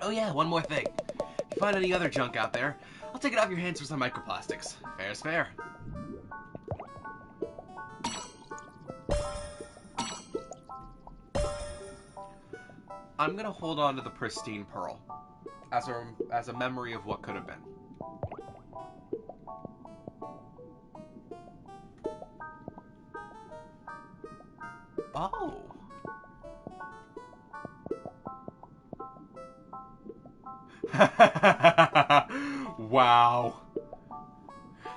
S5: Oh yeah, one more thing. If you find any other junk out there, I'll take it off your hands for some microplastics. Fair's fair.
S1: I'm gonna hold on to the pristine pearl as a memory of what could have been. Oh. Wow.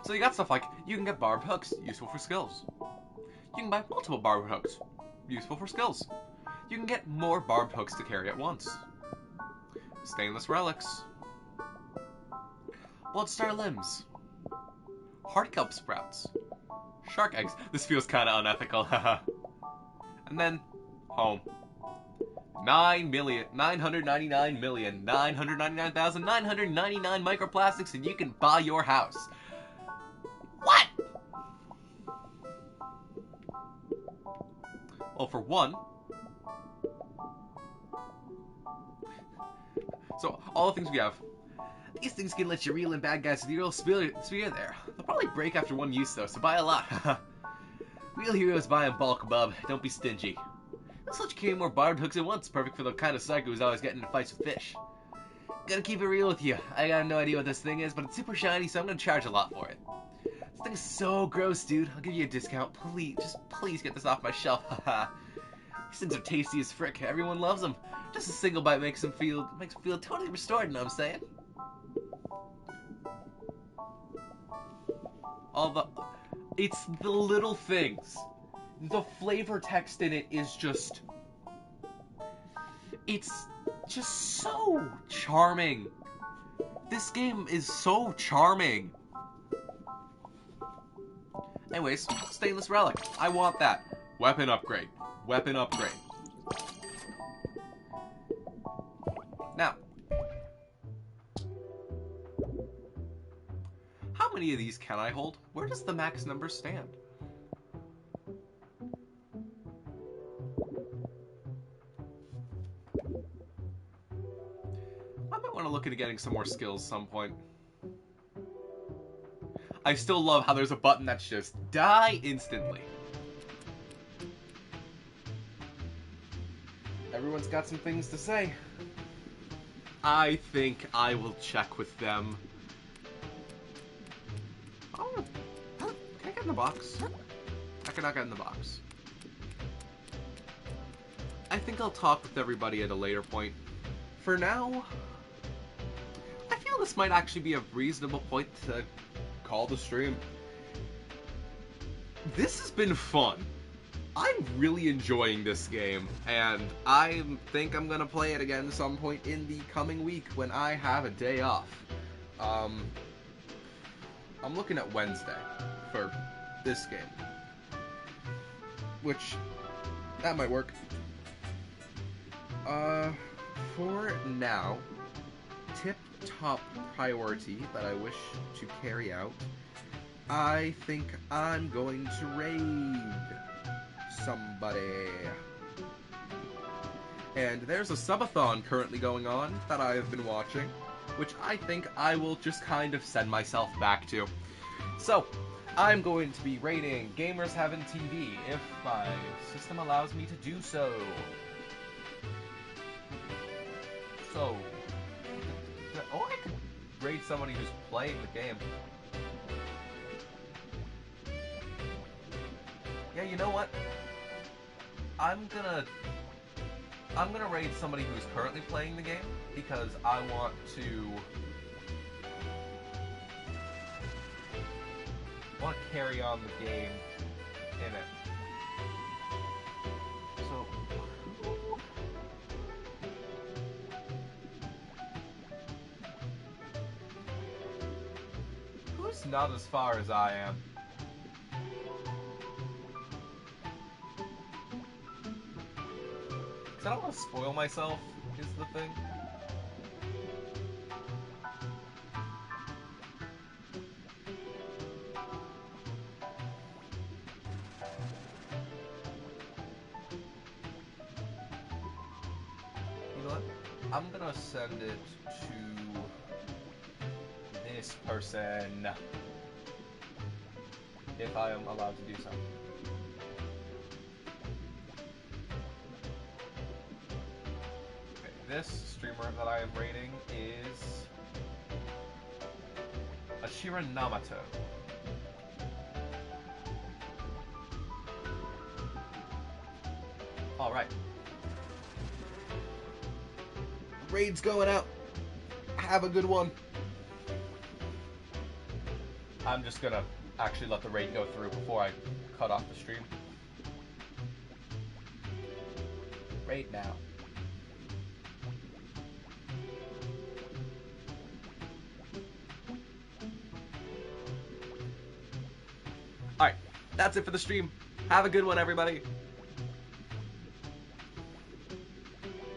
S1: So you got stuff like, you can get barbed hooks, useful for skills. You can buy multiple barbed hooks, useful for skills. You can get more barbed hooks to carry at once. Stainless relics. Bloodstar limbs. Heartkelp sprouts. Shark eggs. This feels kind of unethical, haha. And then, home. 9,999,999,999 microplastics and you can buy your house. What? Well, for one... So, all the things we have.
S5: These things can let you reel in bad guys with your old spear there. They'll probably break after one use though, so buy a lot. Real heroes buy in bulk, bub. Don't be stingy. Let's let you carry more barbed hooks at once. Perfect for the kind of psycho who's always getting into fights with fish. Gotta keep it real with you. I got no idea what this thing is, but it's super shiny, so I'm gonna charge a lot for it. This thing's so gross, dude. I'll give you a discount. Please, just please get this off my shelf. Haha. These things are tasty as frick. Everyone loves them. Just a single bite makes them feel totally restored, you know what I'm saying?
S1: It's the little things. The flavor text in it is just... It's just so charming. This game is so charming. Anyways, stainless relic. I want that. Weapon upgrade. Weapon upgrade. Now, how many of these can I hold? Where does the max number stand? I might want to look into getting some more skills some point. I still love how there's a button that's just die instantly. Everyone's got some things to say. I think I will check with them. Oh, can I get in the box? I cannot get in the box. I think I'll talk with everybody at a later point. For now, I feel this might actually be a reasonable point to call the stream. This has been fun. I'm really enjoying this game, and I think I'm gonna play it again some point in the coming week when I have a day off. I'm looking at Wednesday. for this game. Which, that might work. For now, tip-top priority that I wish to carry out, I think I'm going to raid somebody. And there's a subathon currently going on that I have been watching, which I think I will just kind of send myself back to. So, I'm going to be raiding Gamers Heaven TV if my system allows me to do so. So, or I could raid somebody who's playing the game. Yeah, you know what? I'm gonna raid somebody who's currently playing the game because I want to carry on the game in it. So who's not as far as I am? I don't want to spoil myself, is the thing. You know what? I'm gonna send it to this person. If I am allowed to do so. This streamer that I am rating is Ashira Namato. Alright. Raid's going out. Have a good one. I'm just gonna actually let the raid go through before I cut off the stream. Raid now. Alright, that's it for the stream. Have a good one, everybody.